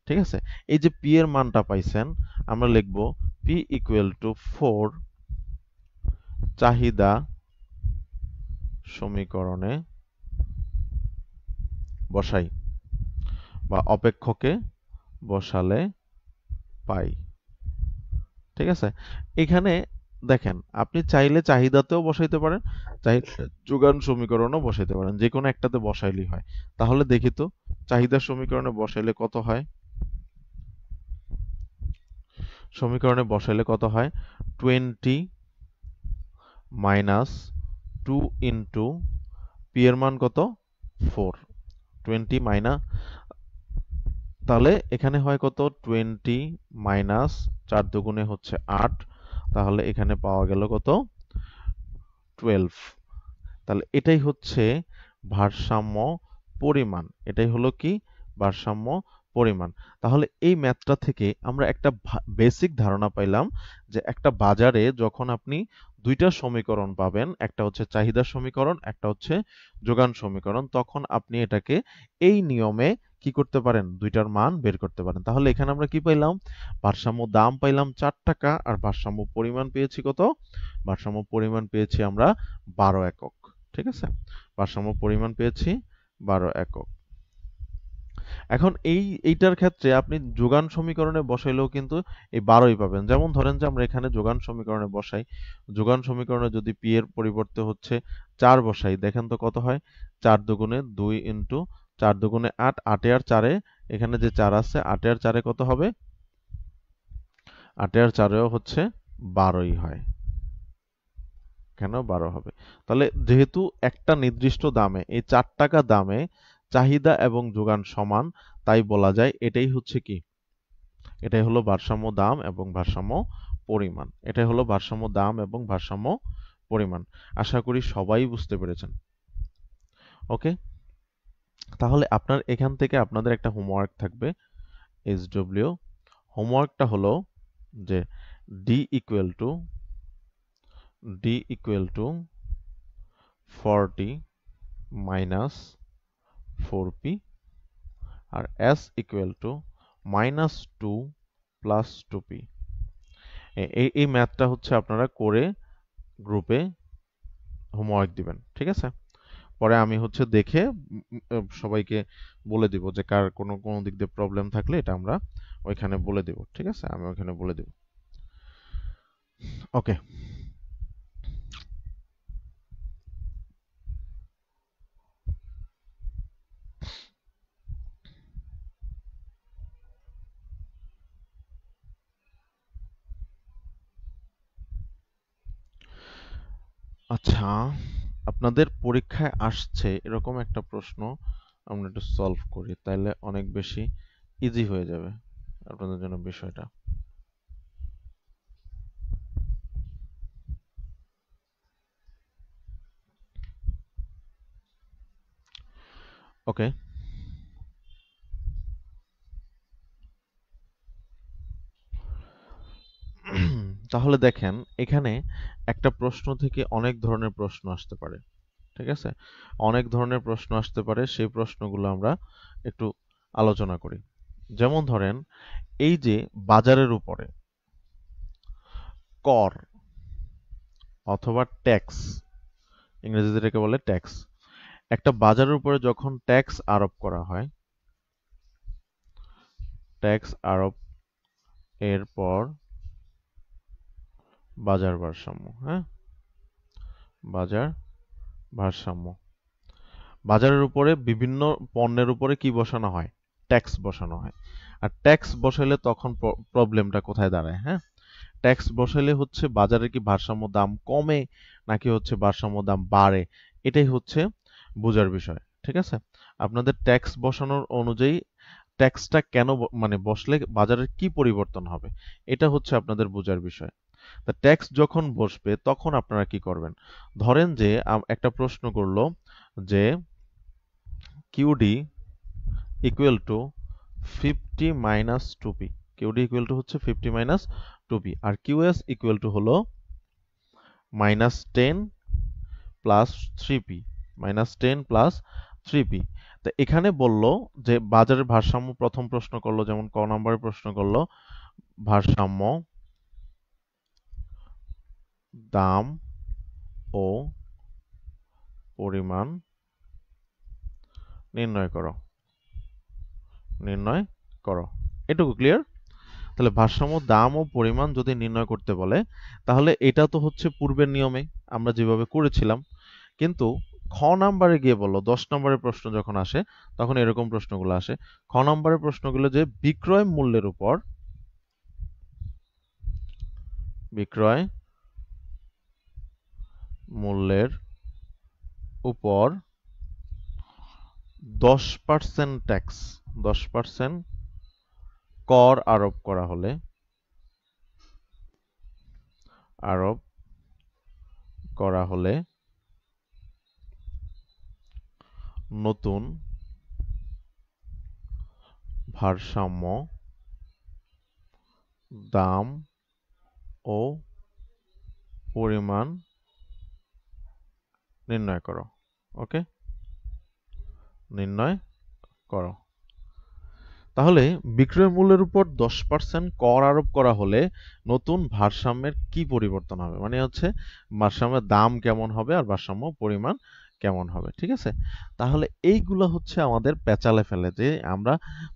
ঠিক আছে। এই যে পি এর মানটা পাইছেন, আমরা লিখব পি ইকুয়াল টু 4 চাহিদা সমীকরণে বসাই বা অপেক্ষকে বসালে পাই, ঠিক আছে। এখানে দেখেন আপনি চাইলে চাহিদাতেও বসাইতে পারেন, চাইলে যোগান সমীকরণও বসাইতে পারেন, যে কোনো একটাতে বসাইলেই হয়। তাহলে দেখি তো চাহিদার সমীকরণে বসাইলে কত হয়, সমীকরণে বসাইলে কত হয়, 20 মাইনাস 2 ইন্টু পি এর মান কত, 4, 20 মাইনাস, তাহলে এখানে হয় কত, 20 মাইনাস 4 দুগুণে হচ্ছে 8, তাহলে এখানে পাওয়া গেল কত, 12, তাহলে এটাই হচ্ছে ভারসাম্য পরিমাণ, এটাই হলো কি ভারসাম্য পরিমাণ। তাহলে এই ম্যাথটা থেকে আমরা একটা বেসিক ধারণা পাইলাম যে একটা বাজারে যখন আপনি দুইটা সমীকরণ পাবেন, একটা হচ্ছে চাহিদার সমীকরণ, একটা হচ্ছে যোগান সমীকরণ, তখন আপনি এটাকে এই নিয়মে কি করতে পারেন, দুইটার মান বের করতে পারেন। তাহলে এখানে আমরা কি পাইলাম, ভারসাম্য দাম পাইলাম 4 টাকা, আর ভারসাম্য পরিমাণ পেয়েছি কত, ভারসাম্য পরিমাণ পেয়েছি আমরা 12 একক, ঠিক আছে, ভারসাম্য পরিমাণ পেয়েছি 12 একক। এখন এইটার ক্ষেত্রে আপনি যোগান সমীকরণে বসাইলেও কিন্তু এই 12ই পাবেন, যেমন ধরেন যে আমরা এখানে যোগান সমীকরণে বসাই, যোগান সমীকরণে যদি পি এর পরিবর্তে হচ্ছে 4 বসাই, দেখেন তো কত হয়, 4 দুগুণে 2 ইন্টু 4 দুগুণে 8, 8 আর 4 এখানে যে 4 আছে, 8 আর 4 কত হবে, 8 আর 4 হচ্ছে 12ই হয়, কেন 12 হবে, তাহলে যেহেতু একটা নির্দিষ্ট দামে এই 4 টাকা দামে চাহিদা এবং যোগান সমান, তাই বলা যায় এটাই হচ্ছে কি, এটাই হলো ভারসাম্য দাম এবং ভারসাম্য পরিমাণ, এটাই হলো ভারসাম্য দাম এবং ভারসাম্য পরিমাণ। আশা করি সবাই বুঝতে পেরেছেন। ওকে, তাহলে আপনার এখান থেকে আপনাদের একটা হোমওয়ার্ক থাকবে SW। হোমওয়ার্কটা হলো যে d equal to 40 minus 4p আর s equal to -2 plus 2p। এই ম্যাথটা হচ্ছে আপনারা করে গ্রুপে হোমওয়ার্ক দিবেন, ঠিক আছে? পরে আমি হচ্ছে দেখে সবাইকে বলে দিব যে কার কোনো দিক দিয়ে প্রবলেম থাকলে এটা আমরা ওইখানে বলে দিব, ঠিক আছে? আমি ওইখানে বলে দিব। ওকে, আচ্ছা, আপনাদের পরীক্ষায় আসছে এরকম একটা প্রশ্ন আমরা একটু সলভ করি, তাইলে অনেক বেশি ইজি হয়ে যাবে আপনাদের জন্য বিষয়টা। ওকে, তাহলে দেখেন এখানে একটা প্রশ্ন থেকে অনেক ধরনের প্রশ্ন আসতে পারে, ঠিক আছে? অনেক ধরনের প্রশ্ন আসতে পারে, সেই প্রশ্নগুলো আমরা একটু আলোচনা করি। যেমন ধরেন এই যে বাজারের উপরে কর অথবা ট্যাক্স, ইংরেজিতে এটাকে বলে ট্যাক্স। একটা বাজারের উপরে যখন ট্যাক্স আরোপ করা হয়, ট্যাক্স আরোপ এর পর বাজার ভারসাম্য, হ্যাঁ, বাজার ভারসাম্য। বাজারের উপরে বিভিন্ন পণ্যের উপরে কি বসানো হয়? ট্যাক্স বসানো হয়। আর ট্যাক্স বসাইলে তখন প্রবলেমটা কোথায় দাঁড়ায়? হ্যাঁ, ট্যাক্স বসাইলে হচ্ছে বাজারে কি ভারসাম্য দাম কমে নাকি হচ্ছে ভারসাম্য দাম বাড়ে, এটাই হচ্ছে বোঝার বিষয়, ঠিক আছে? আপনাদের ট্যাক্স বসানোর অনুযায়ী ট্যাক্সটা কেন মানে বসলে বাজারের কি পরিবর্তন হবে, এটা হচ্ছে আপনাদের বোঝার বিষয়। তা ট্যাক্স যখন বসবে তখন আপনারা কি করবেন? ধরেন যে একটা প্রশ্ন করলো যে QD equal to 50 minus 2p। QD equal to হচ্ছে 50 মাইনাস 2p আর কিউএস ইকুয়াল টু হলো -10 প্লাস 3p, -10 প্লাস 3p। তো এখানে বলল যে বাজারের ভারসাম্য, প্রথম প্রশ্ন করলো যেমন ক নম্বরের প্রশ্ন করলো ভারসাম্য দাম ও পরিমাণ নির্ণয় করো, নির্ণয় করো। এটুকু ক্লিয়ার? তাহলে ভারসাম্য দাম ও পরিমাণ যদি নির্ণয় করতে বলে তাহলে এটা তো হচ্ছে পূর্বের নিয়মে আমরা যেভাবে করেছিলাম, কিন্তু খ নাম্বারে গিয়ে বললো 10 নম্বরের প্রশ্ন যখন আসে তখন এরকম প্রশ্নগুলো আসে। খ নম্বরের প্রশ্নগুলো যে বিক্রয় মূল্যের উপর, বিক্রয় মূল্যের উপর 10% ট্যাক্স, 10% কর আরোপ করা হলে, আরোপ করা হলে নতুন ভারসাম্য দাম ও পরিমাণ নির্ণয় করো। ওকে, নির্ণয় করো। তাহলে বিক্রয় মূল্যের উপর 10% কর আরোপ করা হলে নতুন ভারসাম্যের কি পরিবর্তন হবে, মানে হচ্ছে ভারসাম্যের দাম কেমন হবে আর ভারসাম্য পরিমাণ কেমন হবে, ঠিক আছে? তাহলে এইগুলো হচ্ছে আমাদের পেঁচালে ফেলে যে আমরা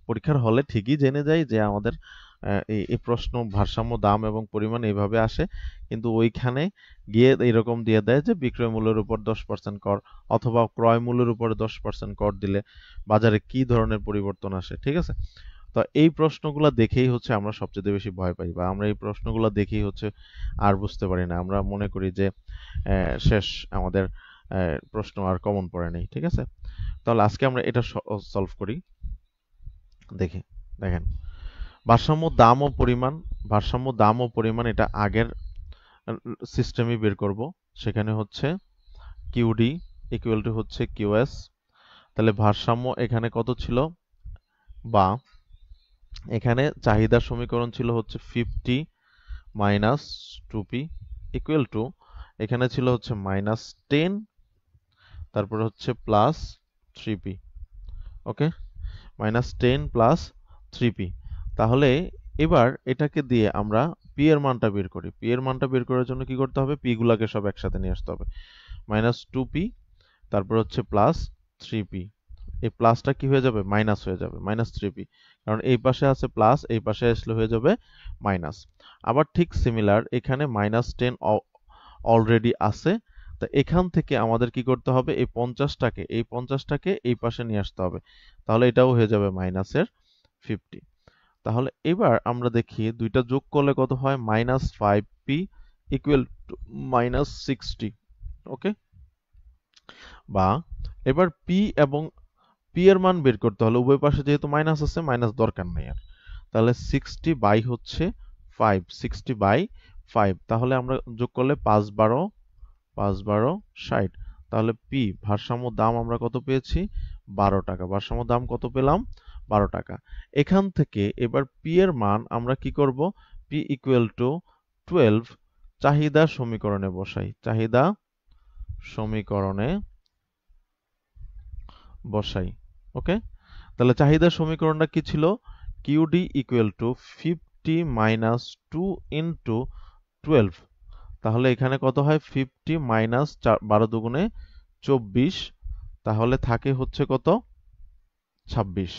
পরীক্ষার হলে ঠিকই জেনে যাই যে আমাদের এই প্রশ্ন ভারসাম্য দাম এবং পরিমাণ এইভাবে আসে, কিন্তু ওইখানে গিয়ে এরকম দিয়ে দেয় যে বিক্রয় মূল্যের উপর 10% কর অথবা ক্রয় মূল্যের উপরে 10% কর দিলে বাজারে কি ধরনের পরিবর্তন আসে, ঠিক আছে? তো এই প্রশ্নগুলো দেখেই হচ্ছে আমরা সবচেয়ে বেশি ভয় পাই, বা আমরা এই প্রশ্নগুলো দেখেই হচ্ছে আর বুঝতে পারি না, আমরা মনে করি যে শেষ, আমাদের প্রশ্ন আর কমন পড়ে নেই, ঠিক আছে? তাহলে আজকে আমরা এটা সলভ করি। দেখি, দেখেন, ভারসাম্য দাম ও পরিমাণ, ভারসাম্য দাম ও পরিমাণ এটা আগের সিস্টেমই বের করব, সেখানে হচ্ছে কিউডি ইকুয়াল টু হচ্ছে কিউএস। তাহলে ভারসাম্য এখানে কত ছিল, বা এখানে চাহিদার সমীকরণ ছিল হচ্ছে 50 মাইনাস 2p ইকুয়াল টু, এখানে ছিল হচ্ছে -10 তারপর হচ্ছে প্লাস 3p। ওকে, -10 প্লাস 3p। তাহলে এবার এটাকে দিয়ে আমরা পি এর মানটা বের করি। পি এর মানটা বের করার জন্য কি করতে হবে, পি গুলাকে সব একসাথে নিয়ে আসতে হবে। -2p তারপর হচ্ছে প্লাস 3p, এই প্লাসটা কি হয়ে যাবে, মাইনাস হয়ে যাবে, -3p, কারণ এই পাশে আছে প্লাস, এই পাশে আসলে হয়ে যাবে মাইনাস। আবার ঠিক সিমিলার এখানে -10 অলরেডি আছে, তা এখান থেকে আমাদের কি করতে হবে, এই 50টাকে এই পাশে নিয়ে আসতে হবে, তাহলে এটাও হয়ে যাবে -50। তাহলে এবার আমরা দেখি দুইটা যোগ করলে কত হয়, -5p ইকুয়াল টু -60। ওকে, বা এবার পি এবং পি এর মান বের করতে হলে উভয় পাশে যেহেতু মাইনাস আছে, মাইনাস দরকার নেই আর, তাহলে 60 বাই হচ্ছে 5, 60 বাই 5, তাহলে আমরা যোগ করলে 5 12 5 12 60। তাহলে পি ভারসাম্য দাম আমরা কত পেয়েছি, 12 টাকা। ভারসাম্য দাম কত পেলাম, 12 টাকা। এখান থেকে এবার পি এর মান আমরা কি করব, পি ইকুয়াল টু 12 চাহিদা সমীকরণে বসাই, চাহিদা সমীকরণে বসাই। ওকে, তাহলে চাহিদা সমীকরণটা কি ছিল, QD equal to 50 minus 2 into 12। তাহলে এখানে কত হয়, 50 মাইনাস 12 দুগুণে 24, তাহলে থাকে হচ্ছে কত, 26।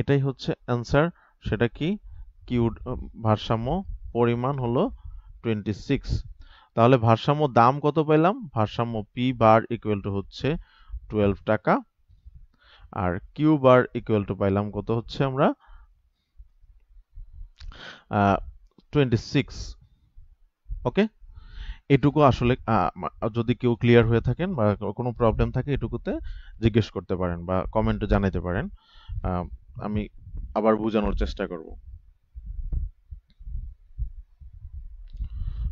এটাই হচ্ছে অ্যান্সার। সেটা কি, ভারসাম্য পরিমাণ হলো 26। তাহলে ভারসাম্য দাম কত পেলাম, ভারসাম্য পি বার ইকুয়াল টু হচ্ছে 12 টাকা, আর কিউ বার ইকুয়াল টু পাইলাম কত হচ্ছে আমরা 26। ওকে, এটুকু আসলে যদি কেউ ক্লিয়ার হয়ে থাকেন বা কোনো প্রবলেম থাকে এটুকুতে জিজ্ঞেস করতে পারেন বা কমেন্টে জানাতে পারেন, আমি আবার বোঝানোর চেষ্টা করব।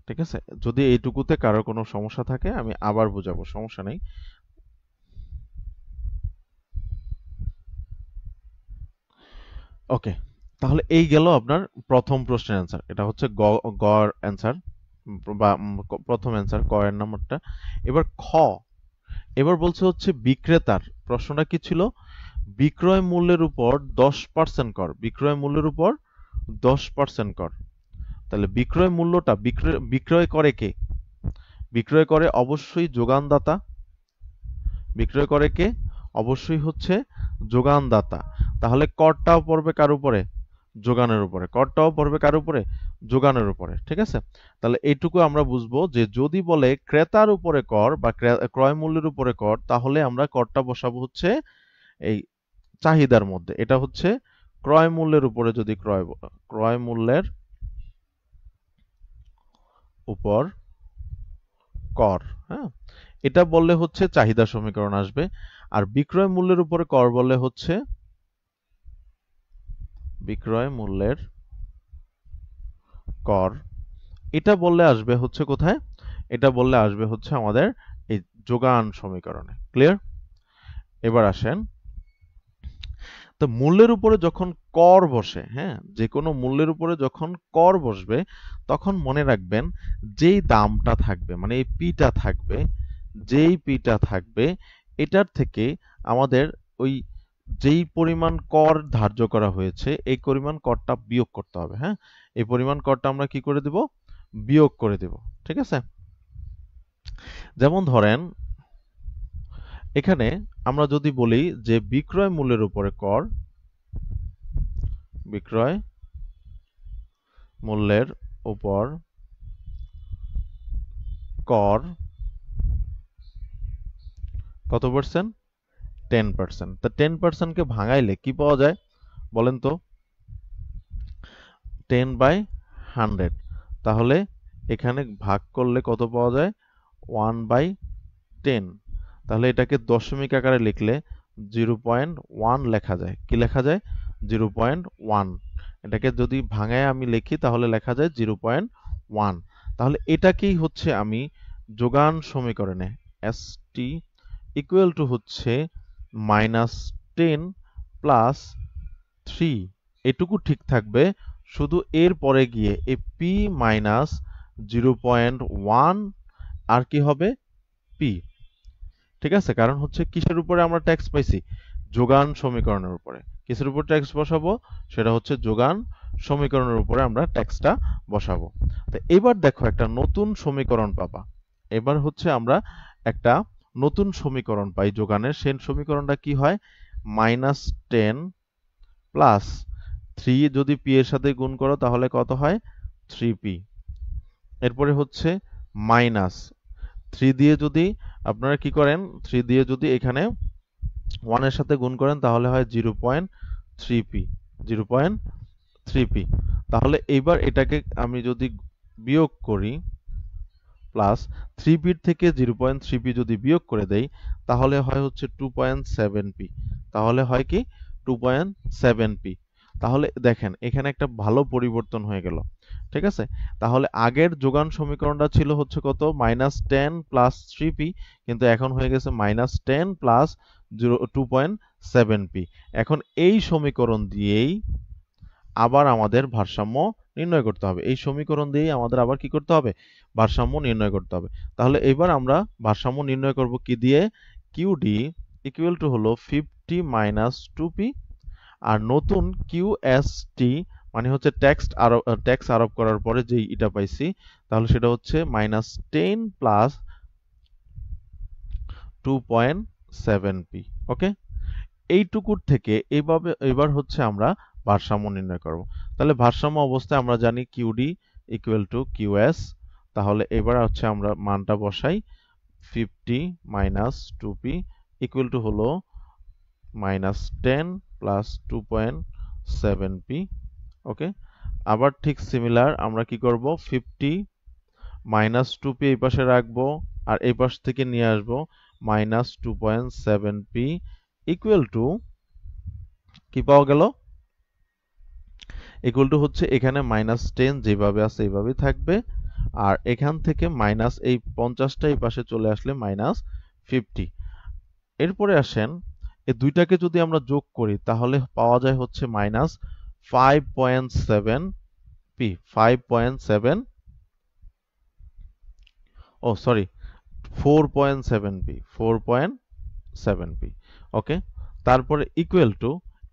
ঠিক আছে, যদি এইটুকুতে কারোর কোনো সমস্যা থাকে আমি আবার বোঝাবো, সমস্যা নেই। ওকে, তাহলে এই গেল আপনার প্রথম প্রশ্নের অ্যান্সার, এটা হচ্ছে গড় অ্যান্সার বা প্রথম অ্যান্সার ক এর নাম্বারটা। এবার খ, এবার বলছে হচ্ছে বিক্রেতার, প্রশ্নটা কি ছিল, বিক্রয় মূল্যের উপর 10% কর, বিক্রয় মূল্যের উপর 10% কর। তাহলে বিক্রয় মূল্যটা বিক্রয় করে কে, বিক্রয় করে অবশ্যই যোগানদাতা, বিক্রয় করে কে, অবশ্যই হচ্ছে যোগানদাতা। তাহলে করটাও পড়বে কার উপরে, যোগানের উপরে, করটাও পড়বে কার উপরে, যোগানের উপরে। ঠিক আছে, তাহলে এইটুকু আমরা বুঝবো যে যদি বলে ক্রেতার উপরে কর বা ক্রয় মূল্যের উপরে কর, তাহলে আমরা করটা বসাবো হচ্ছে এই চাহিদার মধ্যে, এটা হচ্ছে ক্রয় মূল্যের উপরে, যদি ক্রয় মূল্যের উপর কর, হ্যাঁ, এটা বললে হচ্ছে চাহিদা সমীকরণ আসবে। আর বিক্রয় মূল্যের উপরে কর বললে হচ্ছে বিক্রয় মূল্যের কর, এটা বললে আসবে হচ্ছে কোথায়, এটা বললে আসবে হচ্ছে আমাদের এই যোগান সমীকরণে। ক্লিয়ার? এবার আসেন, তো মূল্যের উপরে যখন কর বসে, হ্যাঁ, যে কোনো মূল্যের উপরে যখন কর বসবে তখন মনে রাখবেন যেই দামটা থাকবে, মানে এই পিটা থাকবে, যেই পিটা থাকবে এটার থেকে আমাদের ওই যেই পরিমাণ কর ধার্য করা হয়েছে এই পরিমাণ করটা বিয়োগ করতে হবে। হ্যাঁ, এই পরিমাণ করটা আমরা কি করে দেব, বিয়োগ করে দেব। ঠিক আছে, যেমন ধরেন এখানে আমরা যদি বলি যে বিক্রয় মূল্যের উপরে কর, বিক্রয় মূল্যের উপর কর কত পার্সেন্ট, 10%। তা 10%কে ভাঙাইলে কি পাওয়া যায় বলেন তো, 10/100, তাহলে এখানে ভাগ করলে কত পাওয়া যায়, 1/10। তাহলে এটাকে দশমিক আকারে লিখলে 0.1 লেখা যায়, কি লেখা যায়, 0.1। এটাকে যদি ভাঙায় আমি লিখি তাহলে লেখা যায় 0.1। তাহলে এটাকেই হচ্ছে আমি যোগান সমীকরণে এসটি ইকুয়াল টু হচ্ছে -10 প্লাস 3, এটুকু ঠিক থাকবে, শুধু এর পরে গিয়ে এই পি মাইনাস 0.1 আর কি হবে পি। ঠিক আছে, কারণ হচ্ছে কিসের উপরে আমরা ট্যাক্স পাইছি? যোগান সমীকরণের উপরে। কিসের উপর ট্যাক্স বসাবো? সেটা হচ্ছে যোগান সমীকরণের উপরে আমরা ট্যাক্সটা বসাবো। তো এবার দেখো একটা নতুন সমীকরণ পাবা। এবার হচ্ছে আমরা একটা নতুন সমীকরণ পাই যোগানের। সেই সমীকরণটা কি হয়? -10 প্লাস 3 যদি পি এর সাথে গুণ করো তাহলে কত হয়? 3p। এরপরে হচ্ছে মাইনাস 3 দিয়ে যদি আপনারা কি করেন, 3 দিয়ে যদি এখানে 1 এর সাথে গুণ করেন তাহলে হয় 0.3p, 0.3p। তাহলে এইবার এটাকে আমি যদি বিয়োগ করি, প্লাস 3p থেকে 0.3p যদি বিয়োগ করে দেই তাহলে হয় হচ্ছে 2.7p। তাহলে হয় কি 2.7p। তাহলে দেখেন এখানে একটা ভালো পরিবর্তন হয়ে গেল। ঠিক আছে, তাহলে আগের যোগান সমীকরণটা ছিল হচ্ছে কত? -10 প্লাস 3p, কিন্তু এখন হয়ে গেছে -10 প্লাস 2.7p। এখন এই সমীকরণ দিয়েই আবার আমাদের ভারসাম্য নির্ণয় করতে হবে। এই সমীকরণ দিয়েই আমাদের আবার কি করতে হবে? ভারসাম্য নির্ণয় করতে হবে। তাহলে এবার আমরা ভারসাম্য নির্ণয় করব কি দিয়ে? কিউডি ইকুয়াল টু হলো 50 মাইনাস 2p, আর নতুন কিউএসটি মানে হচ্ছে ট্যাক্স আরোপ করার পরে যেই এটা পাইছি, তাহলে সেটা হচ্ছে -10 প্লাস 2.7p। ওকে, এইটুকুর থেকে এইভাবে এবার হচ্ছে আমরা ভারসাম্য নির্ণয় করব। তাহলে ভারসাম্য অবস্থায় আমরা জানি কিউডি ইকুয়াল টু কিউএস। তাহলে এবার হচ্ছে আমরা মানটা বসাই, 50 মাইনাস 2p ইকুয়াল টু হলো -10 প্লাস 2.7p। ওকে, আবার ঠিক সিমিলার আমরা কি করব? 50 মাইনাস 2p এই পাশে রাখবো আর এই পাশ থেকে নিয়ে আসবো -2.7p ইকুয়াল টু কি পাওয়া গেল? ইকুয়াল টু হচ্ছে এখানে -10 যেভাবে আছে এইভাবেই থাকবে, আর এখান থেকে মাইনাস এই 50টা এই পাশে চলে আসলে -50। এরপরে আসেন এই দুইটাকে যদি আমরা যোগ করি তাহলে পাওয়া যায় হচ্ছে -5.7p, 5.7, ও সরি 4.7p, 4.7p। ওকে, তারপরে ইকুয়াল টু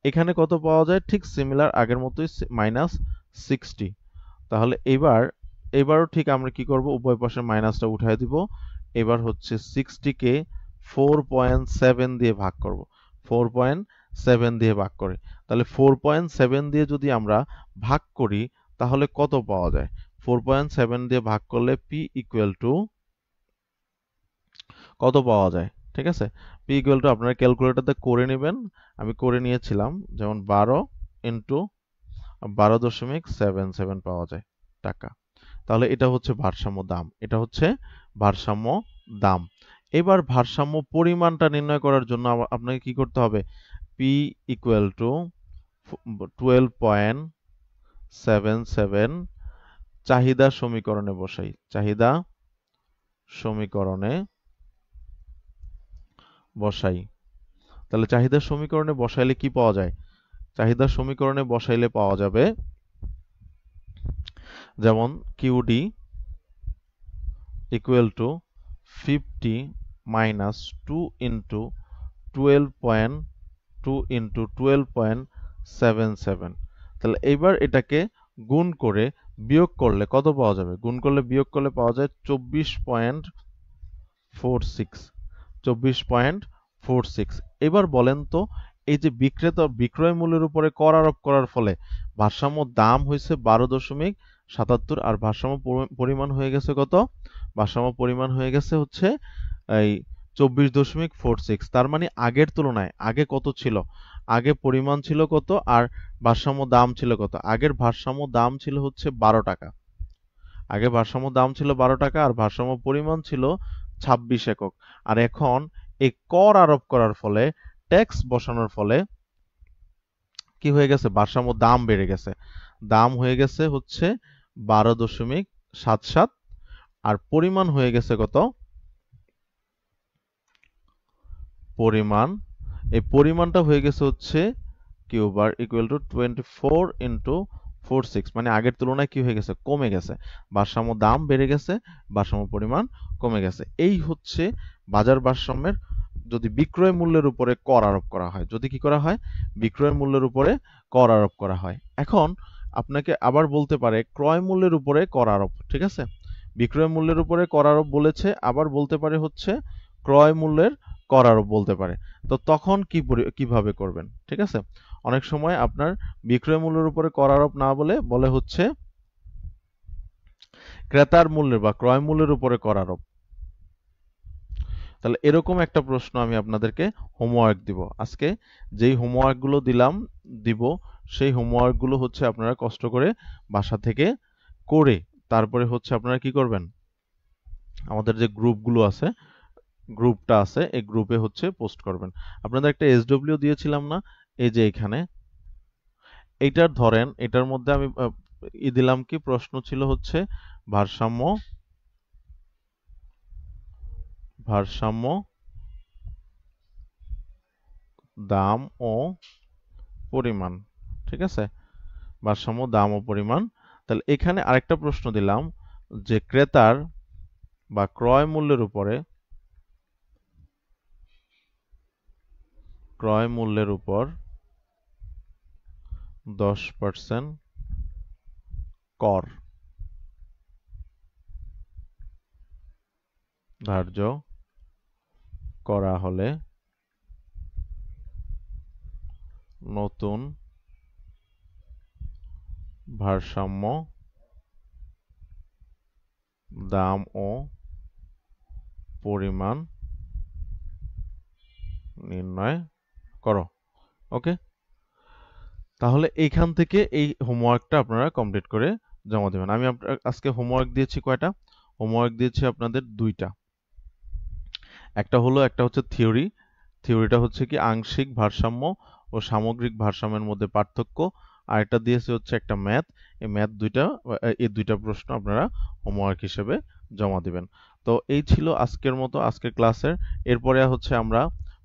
এখানে কত পাওয়া যায়? ঠিক সিমিলার আগের মতোই -60। তাহলে এবারও ঠিক আমরা কি করব? উভয় পাশে মাইনাসটা উঠায় দিব। এবার হচ্ছে 60 কে 4.7 দিয়ে ভাগ করব, 4.7 দিয়ে ভাগ করে। তাহলে 4.7 দিয়ে যদি আমরা ভাগ করি তাহলে কত পাওয়া যায়? 4.7 দিয়ে ভাগ করলে p ইকুয়াল টু কত পাওয়া যায়? ঠিক আছে, p ইকুয়াল টু আপনারা ক্যালকুলেটরতে করে নেবেন, আমি করে নিয়েছিলাম। যেমন 12 ইন্টু 12.77 পাওয়া যায় টাকা। তাহলে এটা হচ্ছে ভারসাম্য দাম, এটা হচ্ছে ভারসাম্য দাম। এবার ভারসাম্য পরিমাণটা নির্ণয় করার জন্য আপনাকে কি করতে হবে? p ইকুয়াল টু 12.77 চাহিদা সমীকরণে বসাই, চাহিদা সমীকরণে বসাই। তাহলে চাহিদা সমীকরণে বসাইলে কি পাওয়া যায়? চাহিদা সমীকরণে বসাইলে পাওয়া যাবে যেমন QD equal to 50 minus 2 into 12.2 into 12.77। তাহলে এইবার এটাকে গুণ করে বিয়োগ করলে কত পাওয়া যাবে? গুণ করলে বিয়োগ করলে পাওয়া যায় 24.46, 24.46। এবার বলেন তো এই যে বিক্রয় মূল্যের উপরে কর আরোপ করার ফলে ভারসাম্য দাম হয়েছে 12.77, আর ভারসাম্য পরিমাণ হয়ে গেছে কত? ভারসাম্য পরিমাণ হয়ে গেছে হচ্ছে এই 24.46। তার মানে আগের তুলনায় আগে কত ছিল? আগে পরিমাণ ছিল কত আর ভারসাম্য দাম ছিল কত? আগের ভারসাম্য দাম ছিল হচ্ছে 12 টাকা। আগে ভারসাম্য দাম ছিল 12 টাকা আর ভারসাম্য পরিমাণ ছিল 26 একক। আর এখন এই কর আরোপ করার ফলে, ট্যাক্স বসানোর ফলে কি হয়ে গেছে? ভারসাম্য দাম বেড়ে গেছে। দাম হয়ে গেছে হচ্ছে 12.77, আর পরিমাণ হয়ে গেছে কত? পরিমাণ, এই পরিমাণটা হয়ে গেছে হচ্ছে Q bar equal to 24 into 46, মানে আগের তুলনায় কি হয়ে গেছে? কমে গেছে। ভারসাম্য দাম বেড়ে গেছে, ভারসাম্য পরিমাণ কমে গেছে। এই হচ্ছে বাজার ভারসাম্যের, যদি বিক্রয় মূল্যের উপরে কর আরোপ করা হয়। যদি কি করা হয়? বিক্রয় মূল্যের উপরে কর আরোপ করা হয়। এখন আপনাকে আবার বলতে পারে ক্রয় মূল্যের উপরে কর আরোপ, ঠিক আছে? বিক্রয় মূল্যের উপরে কর আরোপ বলেছে, আবার বলতে পারে হচ্ছে ক্রয় মূল্যের কর আরোপ বলতে পারে। তো তখন কিভাবে করবেন, ঠিক আছে? অনেক সময় আপনার বিক্রয় মূল্যের উপরে কর আরোপ না বলে বলে হচ্ছে ক্রেতার মূল্যের বা ক্রয় মূল্যের উপরে কর আরোপ। তাহলে এরকম একটা প্রশ্ন আমি আপনাদেরকে হোমওয়ার্ক দিব আজকে। যেই হোমওয়ার্কগুলো দিব সেই হোমওয়ার্কগুলো হচ্ছে আপনারা কষ্ট করে বাসা থেকে করে তারপরে হচ্ছে আপনারা কি করবেন, আমাদের যে গ্রুপটা আছে এই গ্রুপে হচ্ছে পোস্ট করবেন। আপনাদের একটা এসডব্লিউ দিয়েছিলাম না, এই যে এখানে এইটার ধরেন, এটার মধ্যে আমি দিলাম কি, প্রশ্ন ছিল হচ্ছে ভারসাম্য ভারসাম্য দাম ও পরিমাণ, ঠিক আছে? ভারসাম্য দাম ও পরিমাণ। তাহলে এখানে আরেকটা প্রশ্ন দিলাম যে ক্রেতার বা ক্রয় মূল্যের উপর 10% কর ধার্য করা হলে নতুন ভারসাম্য দাম ও পরিমাণ নির্ণয় করো। ওকে, তাহলে এইখান থেকে এই হোমওয়ার্কটা আপনারা কমপ্লিট করে জমা দেবেন। আমি আজকে হোমওয়ার্ক দিয়েছি কয়টা? হোমওয়ার্ক দিয়েছি আপনাদের দুইটা। একটা হচ্ছে থিওরিটা হচ্ছে কি আংশিক ভারসাম্য ও সামগ্রিক ভারসাম্যের মধ্যে পার্থক্য। আর একটা দিয়েছে হচ্ছে একটা ম্যাথ। এই দুইটা প্রশ্ন আপনারা হোমওয়ার্ক হিসেবে জমা দিবেন। তো এই ছিল আজকের মতো আজকের ক্লাসের। এরপরে হচ্ছে আমরা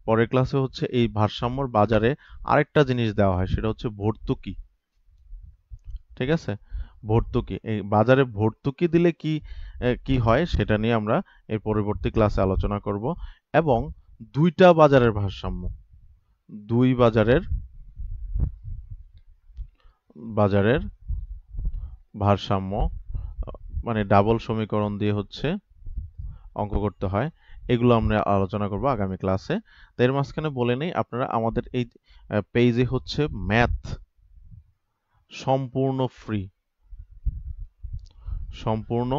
পরের ক্লাসে হচ্ছে এই ভারসাম্যর বাজারে আরেকটা জিনিস দেওয়া হয়, সেটা হচ্ছে ভর্তুকি, ঠিক আছে? ভর্তুকি, এই বাজারে ভর্তুকি দিলে কি হয় সেটা নিয়ে আমরা এর পরবর্তী ক্লাসে আলোচনা করব। এবং দুইটা বাজারের ভারসাম্য, দুই বাজারের ভারসাম্য, মানে ডাবল সমীকরণ দিয়ে হচ্ছে অঙ্ক করতে হয়, এগুলো আমরা আলোচনা করব আগামী ক্লাসে। তো এর মাঝখানে বলে নেই, আপনারা আমাদের এই পেজে হচ্ছে ম্যাথ সম্পূর্ণ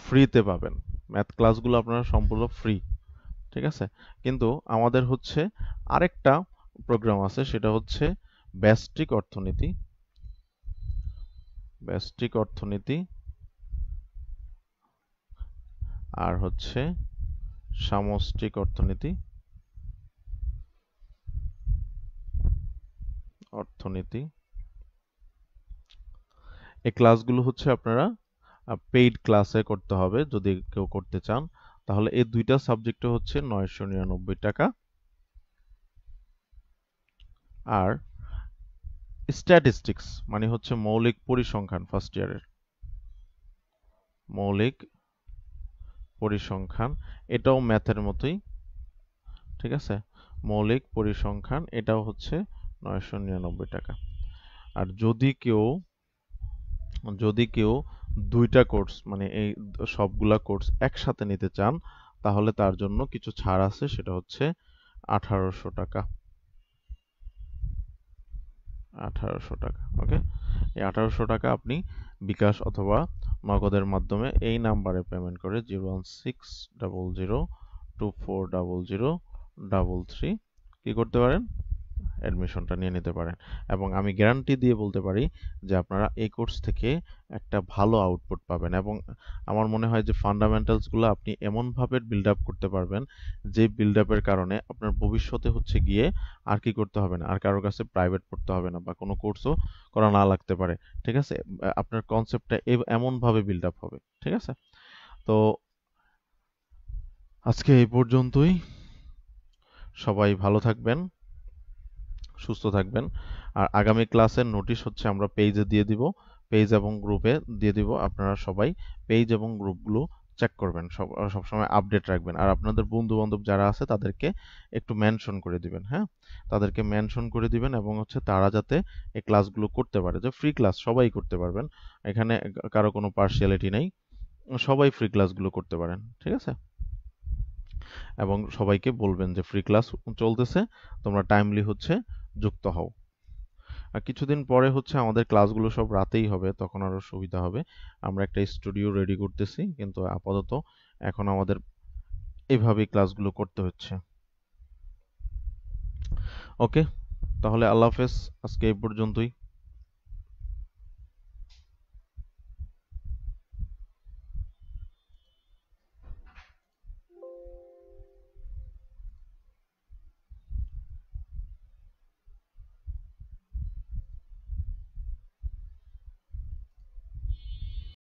ফ্রিতে পাবেন। ম্যাথ ক্লাসগুলো আপনারা সম্পূর্ণ ফ্রি, ঠিক আছে? কিন্তু আমাদের হচ্ছে আরেকটা প্রোগ্রাম আছে, সেটা হচ্ছে ব্যষ্টিক অর্থনীতি আর হচ্ছে সামষ্টিক অর্থনীতি। এই ক্লাসগুলো হচ্ছে আপনারা পেইড ক্লাসে করতে হবে যদি কেউ করতে চান। তাহলে এই দুইটা সাবজেক্টে হচ্ছে 999 টাকা। আর স্ট্যাটিস্টিক্স মানে হচ্ছে মৌলিক পরিসংখ্যান, ফার্স্ট ইয়ারের মৌলিক পরিসংখ্যান, এটাও ম্যাথের মতোই, ঠিক আছে? মৌলিক পরিসংখ্যান এটাও হচ্ছে 999 টাকা। আর যদি কেউ দুইটা কোর্স মানে এই সবগুলা কোর্স একসাথে নিতে চান, তাহলে তার জন্য কিছু ছাড় আছে, সেটা হচ্ছে 1800 টাকা। 1800 টাকা, ওকে? এই 1800 টাকা আপনি বিকাশ অথবা নগদের মাধ্যমে এই নাম্বারে পেমেন্ট করে 01600240033 কি করতে পারেন, অ্যাডমিশনটা নিয়ে নিতে পারেন। এবং আমি গ্যারান্টি দিয়ে বলতে পারি যে আপনারা এই কোর্স থেকে একটা ভালো আউটপুট পাবেন। এবং আমার মনে হয় যে ফান্ডামেন্টালসগুলো আপনি এমনভাবে বিল্ড আপ করতে পারবেন যে বিল্ড আপের কারণে আপনার ভবিষ্যতে হচ্ছে গিয়ে আর কি করতে হবে না, আর কারোর কাছে প্রাইভেট পড়তে হবে না বা কোনো কোর্সও করা না লাগতে পারে, ঠিক আছে? আপনার কনসেপ্টটা এমনভাবে বিল্ড আপ হবে, ঠিক আছে? তো তো আজকে এই পর্যন্তই। সবাই ভালো থাকবেন, সুস্থ থাকবেন। আর আগামী ক্লাসের নোটিশ হচ্ছে আমরা পেজে দিয়ে দিব, পেজ এবং গ্রুপে দিয়ে দিব। আপনারা সবাই পেজ এবং গ্রুপগুলো চেক করবেন, সবসময় আপডেট রাখবেন। আর আপনাদের বন্ধু বান্ধব যারা আছে তাদেরকে একটু মেনশন করে দিবেন, হ্যাঁ, তাদেরকে মেনশন করে দিবেন এবং হচ্ছে তারা যাতে এই ক্লাসগুলো করতে পারে। যে ফ্রি ক্লাস সবাই করতে পারবেন, এখানে কারো কোনো পার্সিয়ালিটি নেই, সবাই ফ্রি ক্লাসগুলো করতে পারেন, ঠিক আছে? এবং সবাইকে বলবেন যে ফ্রি ক্লাস চলতেছে, তোমরা টাইমলি হচ্ছে যুক্ত হও। আর কিছুদিন পরে হচ্ছে আমাদের ক্লাসগুলো সব রাতেই হবে, তখন আরো সুবিধা হবে। আমরা একটা স্টুডিও রেডি করতেছি, কিন্তু আপাতত এখন আমাদের এইভাবেই ক্লাসগুলো করতে হচ্ছে। ওকে, তাহলে আল্লাহ হাফেজ, আজকে এই পর্যন্তই।